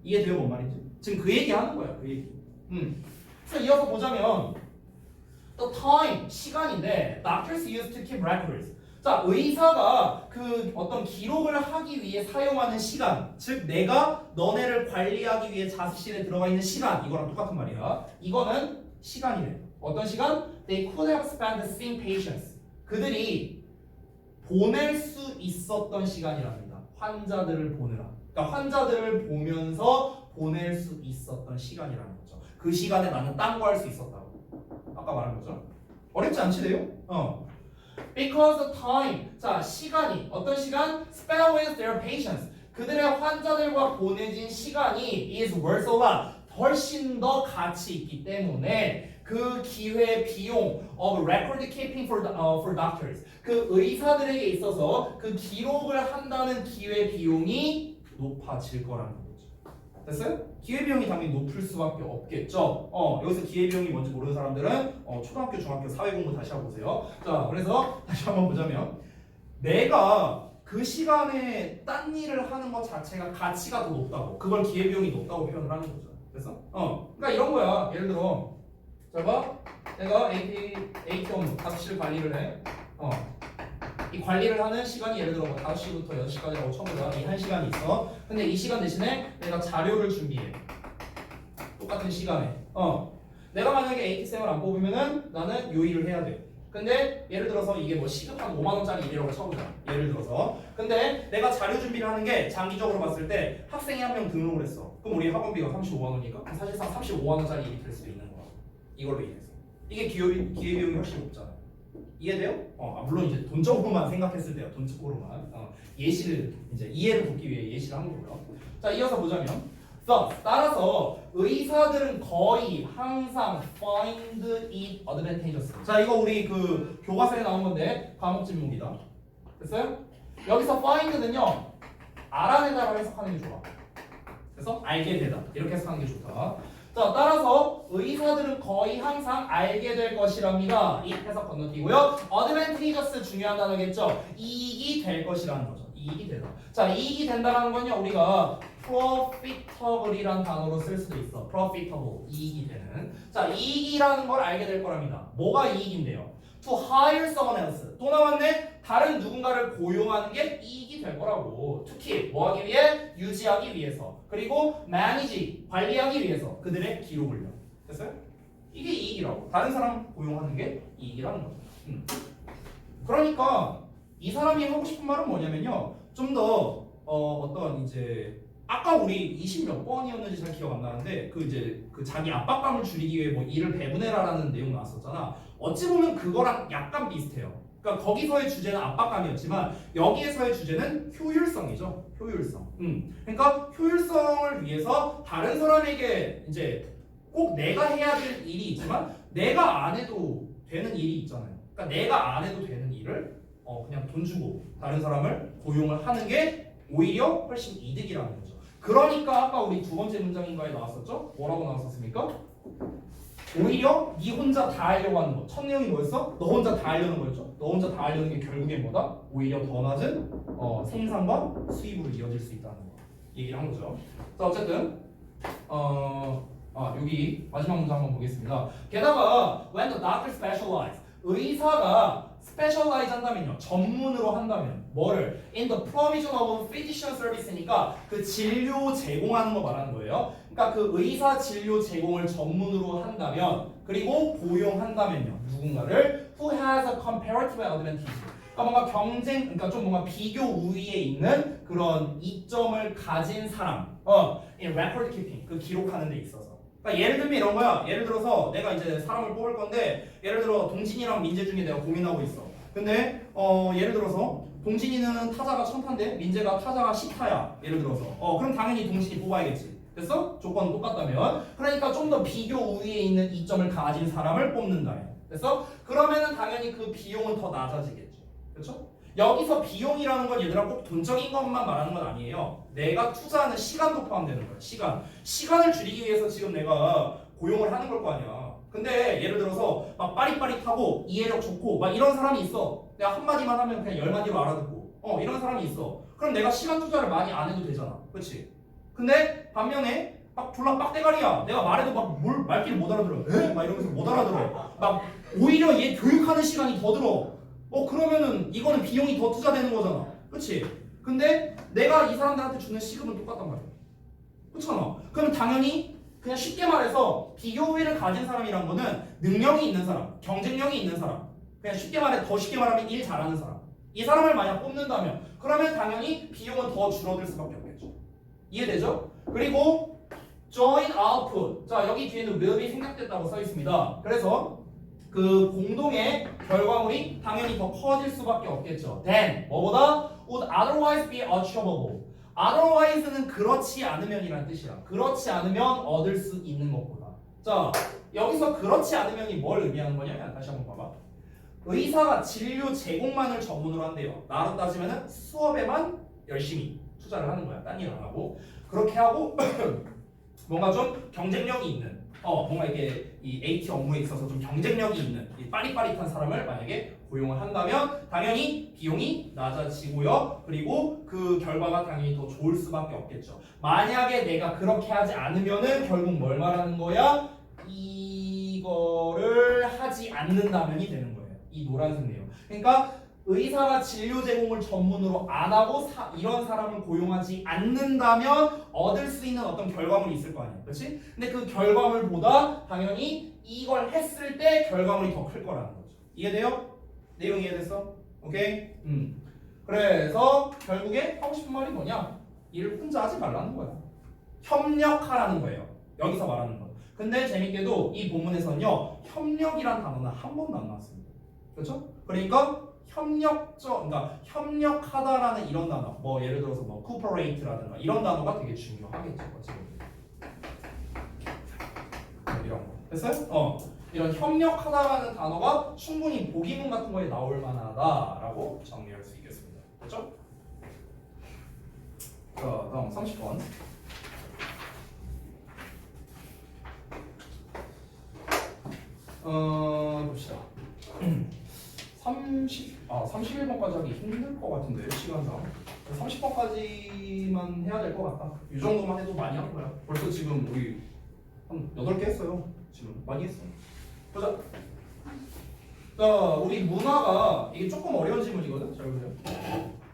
이해돼요? 뭔 말인지? 지금 그 얘기 하는 거야. 그 얘기. 그래서 이어서 보자면 the time, 시간인데 doctors used to keep records. 자, 의사가 그 어떤 기록을 하기 위해 사용하는 시간, 즉 내가 너네를 관리하기 위해 자습실에 들어가 있는 시간, 이거랑 똑같은 말이야. 이거는 시간이래. 어떤 시간? They could have spent seeing patients. 그들이 보낼 수 있었던 시간이랍니다. 환자들을 보느라. 그러니까 환자들을 보면서 보낼 수 있었던 시간이라는 거죠. 그 시간에 나는 딴 거 할 수 있었다고. 아까 말한 거죠. 어렵지 않지, 내용? Because the time, 자 시간이 어떤 시간? Spent with their patients. 그들의 환자들과 보내진 시간이 is worth a lot. 훨씬 더 가치 있기 때문에 그 기회 비용 of record keeping for doctors. 그 의사들에게 있어서 그 기록을 한다는 기회 비용이 높아질 거라는 거죠. 됐어요? 기회비용이 당연히 높을 수밖에 없겠죠. 여기서 기회비용이 뭔지 모르는 사람들은 초등학교, 중학교 사회공부 다시 한번 보세요. 자, 그래서 다시 한번 보자면 내가 그 시간에 딴 일을 하는 것 자체가 가치가 더 높다고, 그걸 기회비용이 높다고 표현을 하는 거죠. 그래서 그러니까 이런 거야. 예를 들어, 자 봐, 내가 AT 업무, 자습실 관리를 해. 이 관리를 하는 시간이 예를 들어 5시부터 6시까지라고 쳐보자. 이 1시간이 있어. 근데 이 시간 대신에 내가 자료를 준비해. 똑같은 시간에. 내가 만약에 AT쌤을 안 뽑으면은 나는 요 일을 해야 돼. 근데 예를 들어서 이게 뭐 시급 한 5만 원짜리 일이라고 쳐보자. 예를 들어서. 근데 내가 자료 준비를 하는 게 장기적으로 봤을 때 학생이 한 명 등록을 했어. 그럼 우리 학원비가 35만 원이니까 사실상 35만 원짜리 일이 될 수도 있는 거야. 이걸로 인해서. 이게 기회비용이 훨씬 높잖아. 이해돼요? 물론 이제 돈적으로만 생각했을 때요. 돈적으로만. 예시를 이제 이해를 돕기 위해 예시를 한 거고요. 자, 이어서 보자면 thus, 따라서 의사들은 거의 항상 find it advantageous. 자, 이거 우리 그 교과서에 나온 건데 과목 질문입니다. 됐어요? 여기서 find는요 알아내다라고 해석하는 게 좋아. 그래서 알게 되다 이렇게 해석하는 게 좋다. 자, 따라서 의사들은 거의 항상 알게 될 것이랍니다. 이 해석 건너뛰고요. advantageous 중요한 단어겠죠. 이익이 될 것이라는 거죠. 이익이 되다. 자, 이익이 된다라는 건요 우리가 profitable이란 단어로 쓸 수도 있어. profitable, 이익이 되는. 자, 이익이라는 걸 알게 될 거랍니다. 뭐가 이익인데요? to hire someone else. 또 나왔네. 다른 누군가를 고용하는 게 이익이 될 거라고. to keep, 뭐 하기 위해? 유지하기 위해서. 그리고 manage, 관리하기 위해서. 그들의 기록을요. 됐어요? 이게 이익이라고. 다른 사람 고용하는 게 이익이라는 거죠. 그러니까 이 사람이 하고 싶은 말은 뭐냐면요. 좀 더 어떤 이제 아까 우리 20 몇 번이었는지 잘 기억 안 나는데 그 이제 그 자기 압박감을 줄이기 위해 뭐 일을 배분해라라는 내용 나왔었잖아. 어찌 보면 그거랑 약간 비슷해요. 그러니까 거기서의 주제는 압박감이었지만 여기에서의 주제는 효율성이죠. 효율성. 그러니까 효율성을 위해서 다른 사람에게 이제 꼭 내가 해야 될 일이 있지만 내가 안 해도 되는 일이 있잖아요. 그러니까 내가 안 해도 되는 일을 그냥 돈 주고 다른 사람을 고용을 하는 게 오히려 훨씬 이득이라는 거죠. 그러니까 아까 우리 두 번째 문장인가에 나왔었죠? 뭐라고 나왔었습니까? 오히려 네 혼자 다 하려고 하는 거. 첫 내용이 뭐였어? 너 혼자 다 하려는 거였죠? 너 혼자 다 하려는 게 결국엔 뭐다? 오히려 더 낮은 생산과 수입으로 이어질 수 있다는 거. 얘기를 한 거죠. 자, 어쨌든 여기 마지막 문장 한번 보겠습니다. 게다가 when the doctor specialize 의사가 specialize 한다면요. 전문으로 한다면 뭐를? in the provision of physician service니까 그 진료 제공하는 거 말하는 거예요. 그러니까 그 의사 진료 제공을 전문으로 한다면 그리고 고용한다면요. 누군가를 who has a comparative advantage. 그러니까 뭔가 경쟁, 그러니까 좀 뭔가 비교 우위에 있는 그런 이점을 가진 사람. in record keeping 그 기록하는 데 있어서. 그러니까 예를 들면 이런 거야. 예를 들어서 내가 이제 사람을 뽑을 건데 예를 들어 동진이랑 민재 중에 내가 고민하고 있어. 근데 예를 들어서 동진이는 타자가 1000타인데 민재가 타자가 10타야. 예를 들어서 그럼 당연히 동진이 뽑아야겠지. 됐어? 조건 똑같다면. 그러니까 좀 더 비교 우위에 있는 이점을 가진 사람을 뽑는다. 됐어? 그러면은 당연히 그 비용은 더 낮아지겠죠. 그렇죠? 여기서 비용이라는 건 얘들아 꼭 돈적인 것만 말하는 건 아니에요. 내가 투자하는 시간도 포함되는 거야. 시간을 줄이기 위해서 지금 내가 고용을 하는 걸 거 아니야. 근데 예를 들어서 막 빠릿빠릿하고 이해력 좋고 막 이런 사람이 있어. 내가 한마디만 하면 그냥 10마디로 알아듣고 이런 사람이 있어. 그럼 내가 시간 투자를 많이 안 해도 되잖아. 그렇지? 근데 반면에 막 졸라 빡대가리야. 내가 말해도 막 말귀를 못 알아들어. 에? 막 이러면서 못 알아들어. 막 오히려 얘 교육하는 시간이 더 들어. 그러면은 이거는 비용이 더 투자되는 거잖아. 그렇지? 근데 내가 이 사람들한테 주는 시급은 똑같단 말이야. 그렇잖아. 그럼 당연히 그냥 쉽게 말해서 비교 우위를 가진 사람이란 거는 능력이 있는 사람, 경쟁력이 있는 사람. 그냥 쉽게 말해 더 쉽게 말하면 일 잘하는 사람. 이 사람을 만약 뽑는다면 그러면 당연히 비용은 더 줄어들 수밖에 없겠죠. 이해되죠? 그리고 joint output. 자, 여기 뒤에는 will이 생략됐다고 써 있습니다. 그래서 그 공동의 결과물이 당연히 더 커질 수밖에 없겠죠. Then 뭐보다 would otherwise be achievable. otherwise는 그렇지 않으면이란 뜻이야. 그렇지 않으면 얻을 수 있는 것보다. 자, 여기서 그렇지 않으면이 뭘 의미하는 거냐면 다시 한번 봐봐. 의사가 진료 제공만을 전문으로 한대요. 나로 따지면은 수업에만 열심히 투자를 하는 거야. 딴 일 안 하고. 그렇게 하고 뭔가 좀 경쟁력이 있는 뭔가 이게 이 AT 업무에 있어서 좀 경쟁력이 있는 이 빠릿빠릿한 사람을 만약에 고용을 한다면 당연히 비용이 낮아지고요. 그리고 그 결과가 당연히 더 좋을 수밖에 없겠죠. 만약에 내가 그렇게 하지 않으면은 결국 뭘 말하는 거야? 이거를 하지 않는다면이 되는 거예요. 이 노란색 내용. 그러니까 의사가 진료 제공을 전문으로 안 하고 이런 사람을 고용하지 않는다면 얻을 수 있는 어떤 결과물이 있을 거 아니야. 그렇지? 근데 그 결과물보다 당연히 이걸 했을 때 결과물이 더 클 거라는 거죠. 이해돼요? 내용 이해됐어? 오케이? 그래서 결국에 하고 싶은 말이 뭐냐? 일을 혼자 하지 말라는 거야. 협력하라는 거예요. 여기서 말하는 건. 근데 재밌게도 이 본문에서는요. 협력이란 단어는 한 번도 안 나왔습니다. 그렇죠? 그러니까 그러니까 협력하다라는 이런 단어, 뭐 예를 들어서 뭐 cooperate라든가 이런 단어가 되게 중요하겠죠. 이런 거 됐어요? 이런 협력하다라는 단어가 충분히 보기문 같은 거에 나올 만하다라고 정리할 수 있겠습니다. 됐죠? 자, 다음 30번. 봅시다. 31번까지 하기 힘들 것 같은데 시간상 30번까지만 해야 될 것 같다. 이 정도만 해도 많이 한 거야. 벌써 지금 우리 한 8개 했어요. 지금 많이 했어. 보자. 자, 우리 문화가 이게 조금 어려운 질문이거든. 잘 보세요.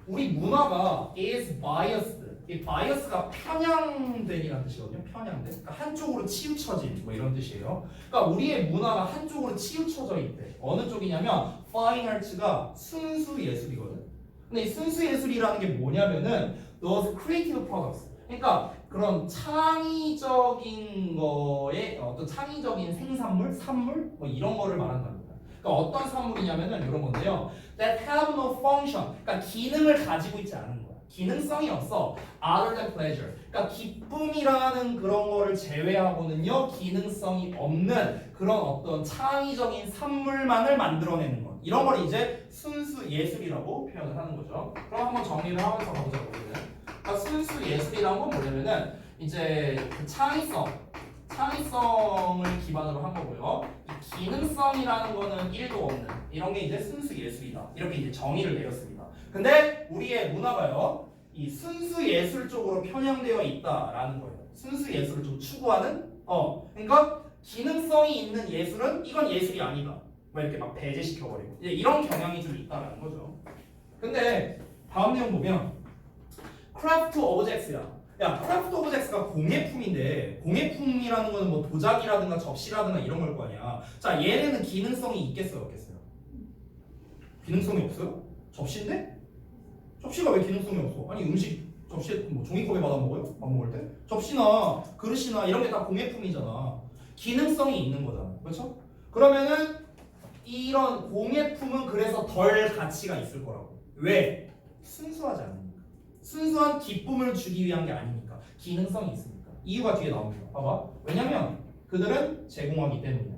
우리 문화가 is biased. 이 bias가 편향된이라는 뜻이거든요. 편향된. 그러니까 한쪽으로 치우쳐진 뭐 이런 뜻이에요. 그러니까 우리의 문화가 한쪽으로 치우쳐져 있대. 어느 쪽이냐면 fine arts가 순수 예술이거든. 근데 이 순수 예술이라는 게 뭐냐면은 those creative products. 그러니까 그런 창의적인 거에 어떤 창의적인 생산물, 산물 뭐 이런 거를 말한답니다. 그러니까 어떤 산물이냐면은 이런 건데요. That have no function. 그러니까 기능을 가지고 있지 않은 거야. 기능성이 없어. Other than pleasure. 그러니까 기쁨이라는 그런 거를 제외하고는요. 기능성이 없는 그런 어떤 창의적인 산물만을 만들어내는 것. 이런 걸 이제 순수 예술이라고 표현을 하는 거죠. 그럼 한번 정리를 하면서 가보자고. 그러니까 순수 예술이란 건 뭐냐면은 이제 그 창의성을 기반으로 한 거고요. 이 기능성이라는 거는 1도 없는 이런 게 이제 순수 예술이다. 이렇게 이제 정의를 내렸습니다. 근데 우리의 문화가요, 이 순수 예술 쪽으로 편향되어 있다라는 거예요. 순수 예술을 좀 추구하는, 그러니까 기능성이 있는 예술은 이건 예술이 아니다. 뭐 이렇게 막 배제시켜버리고 이제 이런 경향이 좀 있다라는 거죠. 근데 다음 내용 보면 크래프트 오브젝트야. 야, 크래프트 오브젝트가 공예품인데 공예품이라는 거는 뭐 도자기라든가 접시라든가 이런 걸 거 아니야. 자, 얘네는 기능성이 있겠어요, 없겠어요? 기능성이 없어요? 접시인데? 접시가 왜 기능성이 없어? 아니 음식 접시에 뭐 종이컵에 받아 먹어요? 밥 먹을 때? 접시나 그릇이나 이런 게 다 공예품이잖아. 기능성이 있는 거잖아. 그렇죠? 그러면은 이런 공예품은 그래서 덜 가치가 있을 거라고. 왜? 순수하지 않으니까. 순수한 기쁨을 주기 위한 게 아니니까. 기능성이 있으니까. 이유가 뒤에 나옵니다. 봐봐. 왜냐면 그들은 제공하기 때문이야.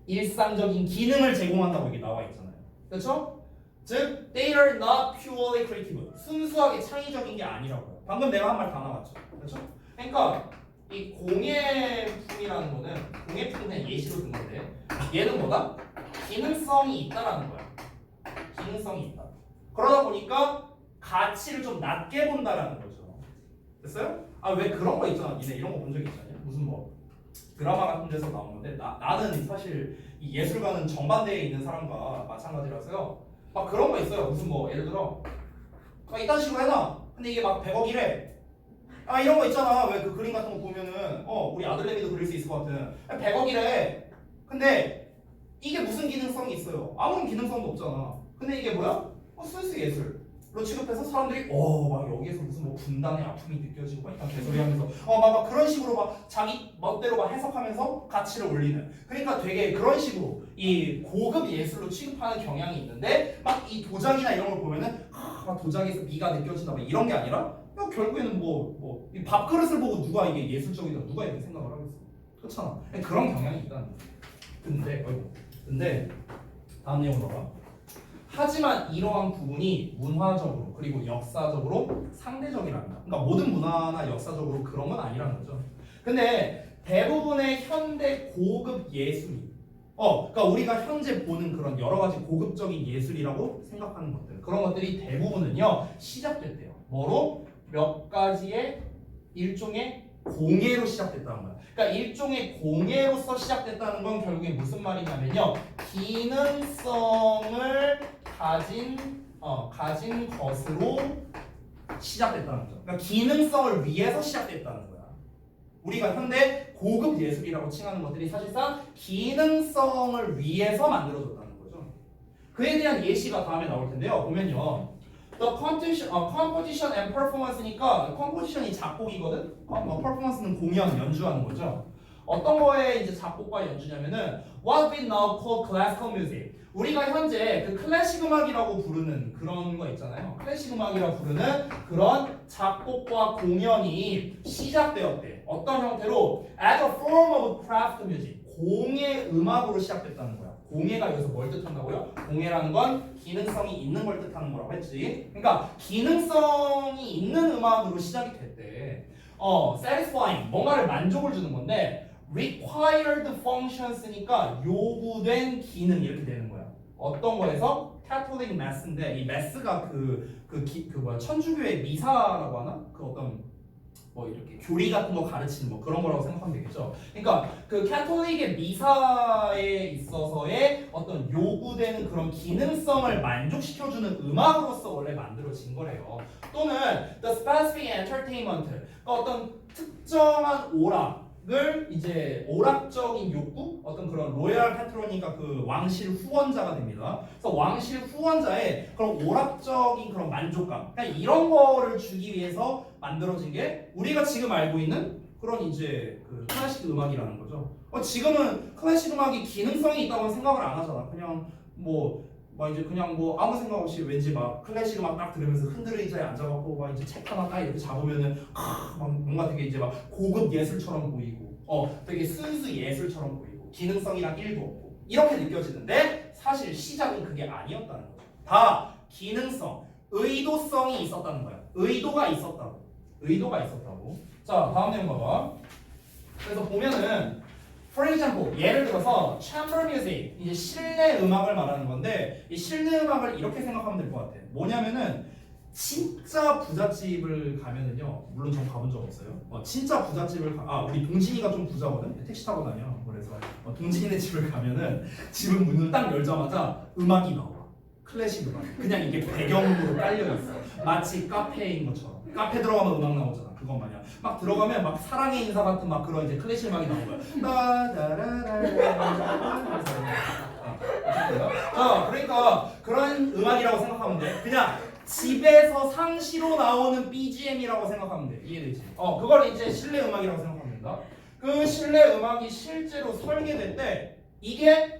일상적인 기능을 제공한다고 이게 나와 있잖아요. 그렇죠? 즉, they are not purely creative. 순수하게 창의적인 게 아니라고요. 방금 내가 한 말 다 나왔죠. 그렇죠? 그러니까 이 공예품이라는 거는 공예품은 그냥 예시로 든 건데 얘는 뭐다? 기능성이 있다라는 거야. 기능성이 있다. 그러다 보니까 가치를 좀 낮게 본다라는 거죠. 됐어요? 아, 왜 그런 거 있잖아. 니네 이런 거 본 적 있잖아요. 무슨 뭐 드라마 같은 데서 나온 건데 나는 사실 이 예술가는 정반대에 있는 사람과 마찬가지라서요. 막 그런 거 있어요. 무슨 뭐 예를 들어 막 이딴 식으로 해놔. 근데 이게 막 100억이래. 아, 이런 거 있잖아. 왜 그 그림 같은 거 보면은 우리 아들내미도 그릴 수 있을 것 같은 100억이래. 근데 이게 무슨 기능성이 있어요? 아무런 기능성도 없잖아. 근데 이게 뭐야? 순수 예술로 취급해서 사람들이 막 여기에서 무슨 뭐 분단의 아픔이 느껴지고 막 이딴 개소리 하면서 막 그런 식으로 막 자기 멋대로 막 해석하면서 가치를 올리는. 그러니까 되게 그런 식으로 이 고급 예술로 취급하는 경향이 있는데 막 이 도자기나 이런 걸 보면은 막 도자기에서 미가 느껴진다 막 이런 게 아니라 결국에는 이 밥그릇을 보고 누가 이게 예술적이다 누가 이렇게 생각을 하겠어. 그렇잖아. 그런 경향이 있다는 거야. 근데 다음 내용으로 봐. 하지만 이러한 부분이 문화적으로 그리고 역사적으로 상대적이랍니다. 그러니까 모든 문화나 역사적으로 그런 건 아니라는 거죠. 근데 대부분의 현대 고급 예술이 그러니까 우리가 현재 보는 그런 여러 가지 고급적인 예술이라고 생각하는 것들 그런 것들이 대부분은요 시작됐대요. 뭐로? 몇 가지의 일종의 공예로 시작됐다는 거야. 그러니까 일종의 공예로서 시작됐다는 건 결국에 무슨 말이냐면요. 기능성을 가진 것으로 시작됐다는 거죠. 그러니까 기능성을 위해서 시작됐다는 거야. 우리가 현대 고급 예술이라고 칭하는 것들이 사실상 기능성을 위해서 만들어졌다는 거죠. 그에 대한 예시가 다음에 나올 텐데요. 보면요. The composition and performance니까 composition이 작곡이거든. performance는 공연, 연주하는 거죠. 어떤 거에 이제 작곡과 연주냐면은 what we now call classical music. 우리가 현재 그 클래식 음악이라고 부르는 그런 거 있잖아요. 클래식 음악이라고 부르는 그런 작곡과 공연이 시작되었대. 어떤 형태로? As a form of craft music. 공예 음악으로 시작됐다는 거야. 공예가 여기서 뭘 뜻한다고요? 공예라는 건 기능성이 있는 걸 뜻하는 거라고 했지. 그러니까 기능성이 있는 음악으로 시작이 됐대. satisfying 뭔가를 만족을 주는 건데 required functions니까 요구된 기능 이렇게 되는 거야. 어떤 거에서? Catholic Mass인데 이 Mass가 천주교의 미사라고 하나? 그 어떤 뭐 이렇게 교리 같은 거 가르치는 뭐 그런 거라고 생각하면 되겠죠. 그러니까 그 캐톨릭의 미사에 있어서의 어떤 요구되는 그런 기능성을 만족시켜주는 음악으로서 원래 만들어진 거래요. 또는 the specific entertainment, 그러니까 어떤 특정한 오락을 이제 오락적인 욕구, 어떤 그런 로얄 패트로니까 그 왕실 후원자가 됩니다. 그래서 왕실 후원자의 그런 오락적인 그런 만족감, 그러니까 이런 거를 주기 위해서 만들어진 게 우리가 지금 알고 있는 그런 이제 그 클래식 음악이라는 거죠. 지금은 클래식 음악이 기능성이 있다고는 생각을 안 하잖아. 그냥 막 이제 그냥 뭐 아무 생각 없이 왠지 막 클래식 음악 딱 들으면서 흔들린 의자에 앉아갖고 막 이제 책 하나 딱 이렇게 잡으면은 막 뭔가 되게 이제 막 고급 예술처럼 보이고 되게 순수 예술처럼 보이고 기능성이랑 1도 없고 이렇게 느껴지는데 사실 시작은 그게 아니었다는 거죠. 다 기능성, 의도성이 있었다는 거야. 의도가 있었다고. 자, 다음 내용 봐봐. 그래서 보면은 for example, 예를 들어서 chamber music, 이제 실내 음악을 말하는 건데 이 실내 음악을 이렇게 생각하면 될 것 같아. 뭐냐면은 진짜 부잣집을 가면은요, 물론 전 가본 적 없어요. 진짜 부잣집을 우리 동진이가 좀 부자거든. 택시 타고 다녀. 그래서 동진이네 집을 가면은 집은 문을 딱 열자마자 음악이 나와. 클래식 음악. 그냥 이게 배경으로 깔려 있어. 마치 카페인 것처럼. 카페 들어가면 음악 나오잖아. 그것 마냥. 막 들어가면 막 사랑의 인사 같은 막 그런 이제 클래식 음악이 나온 거야. 자, 그러니까 그런 음악이라고 생각하면 돼. 그냥 집에서 상시로 나오는 BGM이라고 생각하면 돼. 이해되지? 그걸 이제 실내 음악이라고 생각하면 된다. 그 실내 음악이 실제로 설계될 때 이게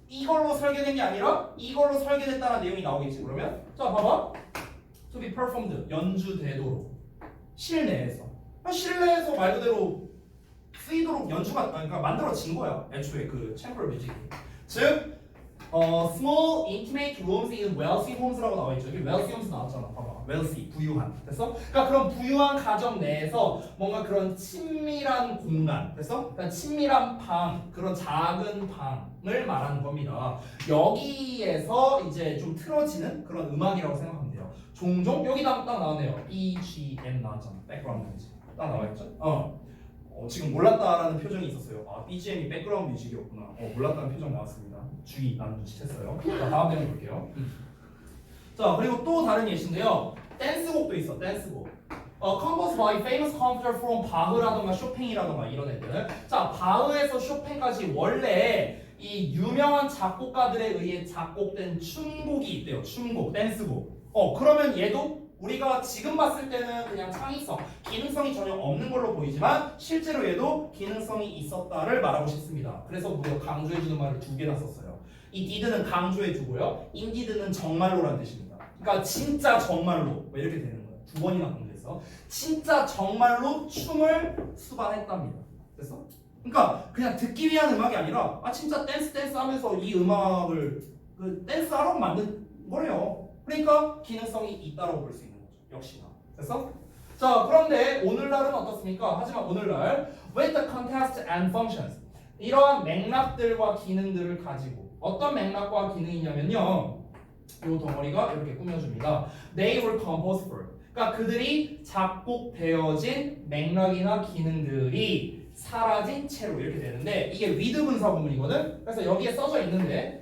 이걸로 설계된 게 아니라 이걸로 설계됐다는 내용이 나오겠지. 그러면 자 봐봐. To be performed, 연주되도록 실내에서 말 그대로 쓰이도록 연주가 그러니까 만들어진 거야. 애초에 그 챔버 뮤직이. 즉 small intimate rooms in wealthy homes라고 나와 있죠. 여기 wealthy homes 나왔잖아. 봐봐. wealthy, 부유한. 됐어? 그러니까 그런 부유한 가정 내에서 뭔가 그런 친밀한 공간. 됐어? 그러니까 친밀한 방, 그런 작은 방을 말하는 겁니다. 여기에서 이제 좀 틀어지는 그런 음악이라고 생각하면 돼요. 종종 여기 딱 나오네요. BGM 나왔잖아. 백그라운드 뮤직. 딱 나와 있죠? 지금 몰랐다라는 표정이 있었어요. BGM이 백그라운드 뮤직이었구나. 몰랐다는 표정 나왔습니다. 주의, 나는 눈치챘어요. 자, 다음 내용 볼게요. 자, 그리고 또 다른 예시인데요. 댄스곡도 있어. 댄스곡. composed by famous composer from 바흐라던가 쇼팽이라던가 이런 애들. 자, 바흐에서 쇼팽까지 원래 이 유명한 작곡가들에 의해 작곡된 춤곡이 있대요. 춤곡, 댄스곡. 그러면 얘도 우리가 지금 봤을 때는 그냥 창의성, 기능성이 전혀 없는 걸로 보이지만 실제로 얘도 기능성이 있었다를 말하고 싶습니다. 그래서 우리가 강조해주는 말을 두 개나 썼어요. 이 did는 강조해주고요. indeed는 정말로라는 뜻입니다. 그러니까 진짜 정말로 뭐 이렇게 되는 거예요. 두 번이나 강조해서 진짜 정말로 춤을 수반했답니다. 됐어? 그러니까 그냥 듣기 위한 음악이 아니라 진짜 댄스 하면서 이 음악을 그 댄스 하러 만든 거래요. 그러니까 기능성이 있다고 볼 수 있는 거죠. 역시나. 됐어? 자, 그런데 오늘날은 어떻습니까? 하지만 오늘날 with the context and functions 이러한 맥락들과 기능들을 가지고 어떤 맥락과 기능이냐면요. 이 덩어리가 이렇게 꾸며줍니다. They were composed for. 그러니까 그들이 작곡되어진 맥락이나 기능들이 사라진 채로 이렇게 되는데 이게 with 분사 구문이거든. 그래서 여기에 써져 있는데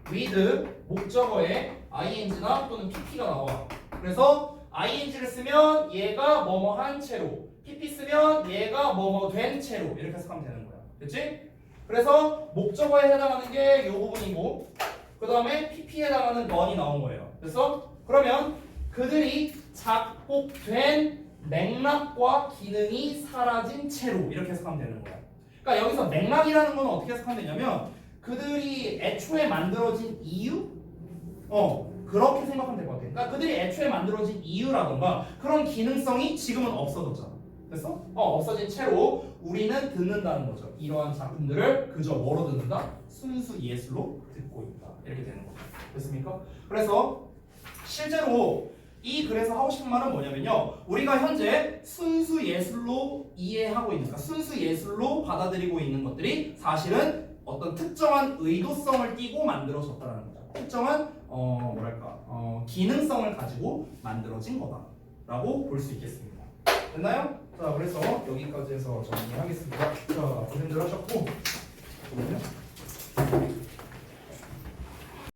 with 목적어에 ing나 또는 pp가 나와. 그래서 ing를 쓰면 얘가 뭐뭐한 채로, pp 쓰면 얘가 뭐뭐 된 채로 이렇게 해석하면 되는 거야. 그렇지? 그래서 목적어에 해당하는 게 이 부분이고 그 다음에 pp에 해당하는 넌이 나온 거예요. 그래서 그러면 그들이 작곡된 맥락과 기능이 사라진 채로 이렇게 해석하면 되는 거야. 그러니까 여기서 맥락이라는 건 어떻게 해석하면 되냐면 그들이 애초에 만들어진 이유? 그렇게 생각하면 될 것 같아. 그러니까 그들이 애초에 만들어진 이유라던가 그런 기능성이 지금은 없어졌잖아. 됐어? 없어진 채로 우리는 듣는다는 거죠. 이러한 작품들을 그저 뭐로 듣는다? 순수 예술로 듣고 있다. 이렇게 되는 거죠. 됐습니까? 그래서 실제로 이 글에서 하고 싶은 말은 뭐냐면요. 우리가 현재 순수 예술로 이해하고 있는, 그러니까 순수 예술로 받아들이고 있는 것들이 사실은 어떤 특정한 의도성을 띠고 만들어졌다는 거죠. 특정한 기능성을 가지고 만들어진 거다라고 볼 수 있겠습니다. 됐나요? 자, 그래서 여기까지 해서 정리하겠습니다. 자, 고생들 하셨고.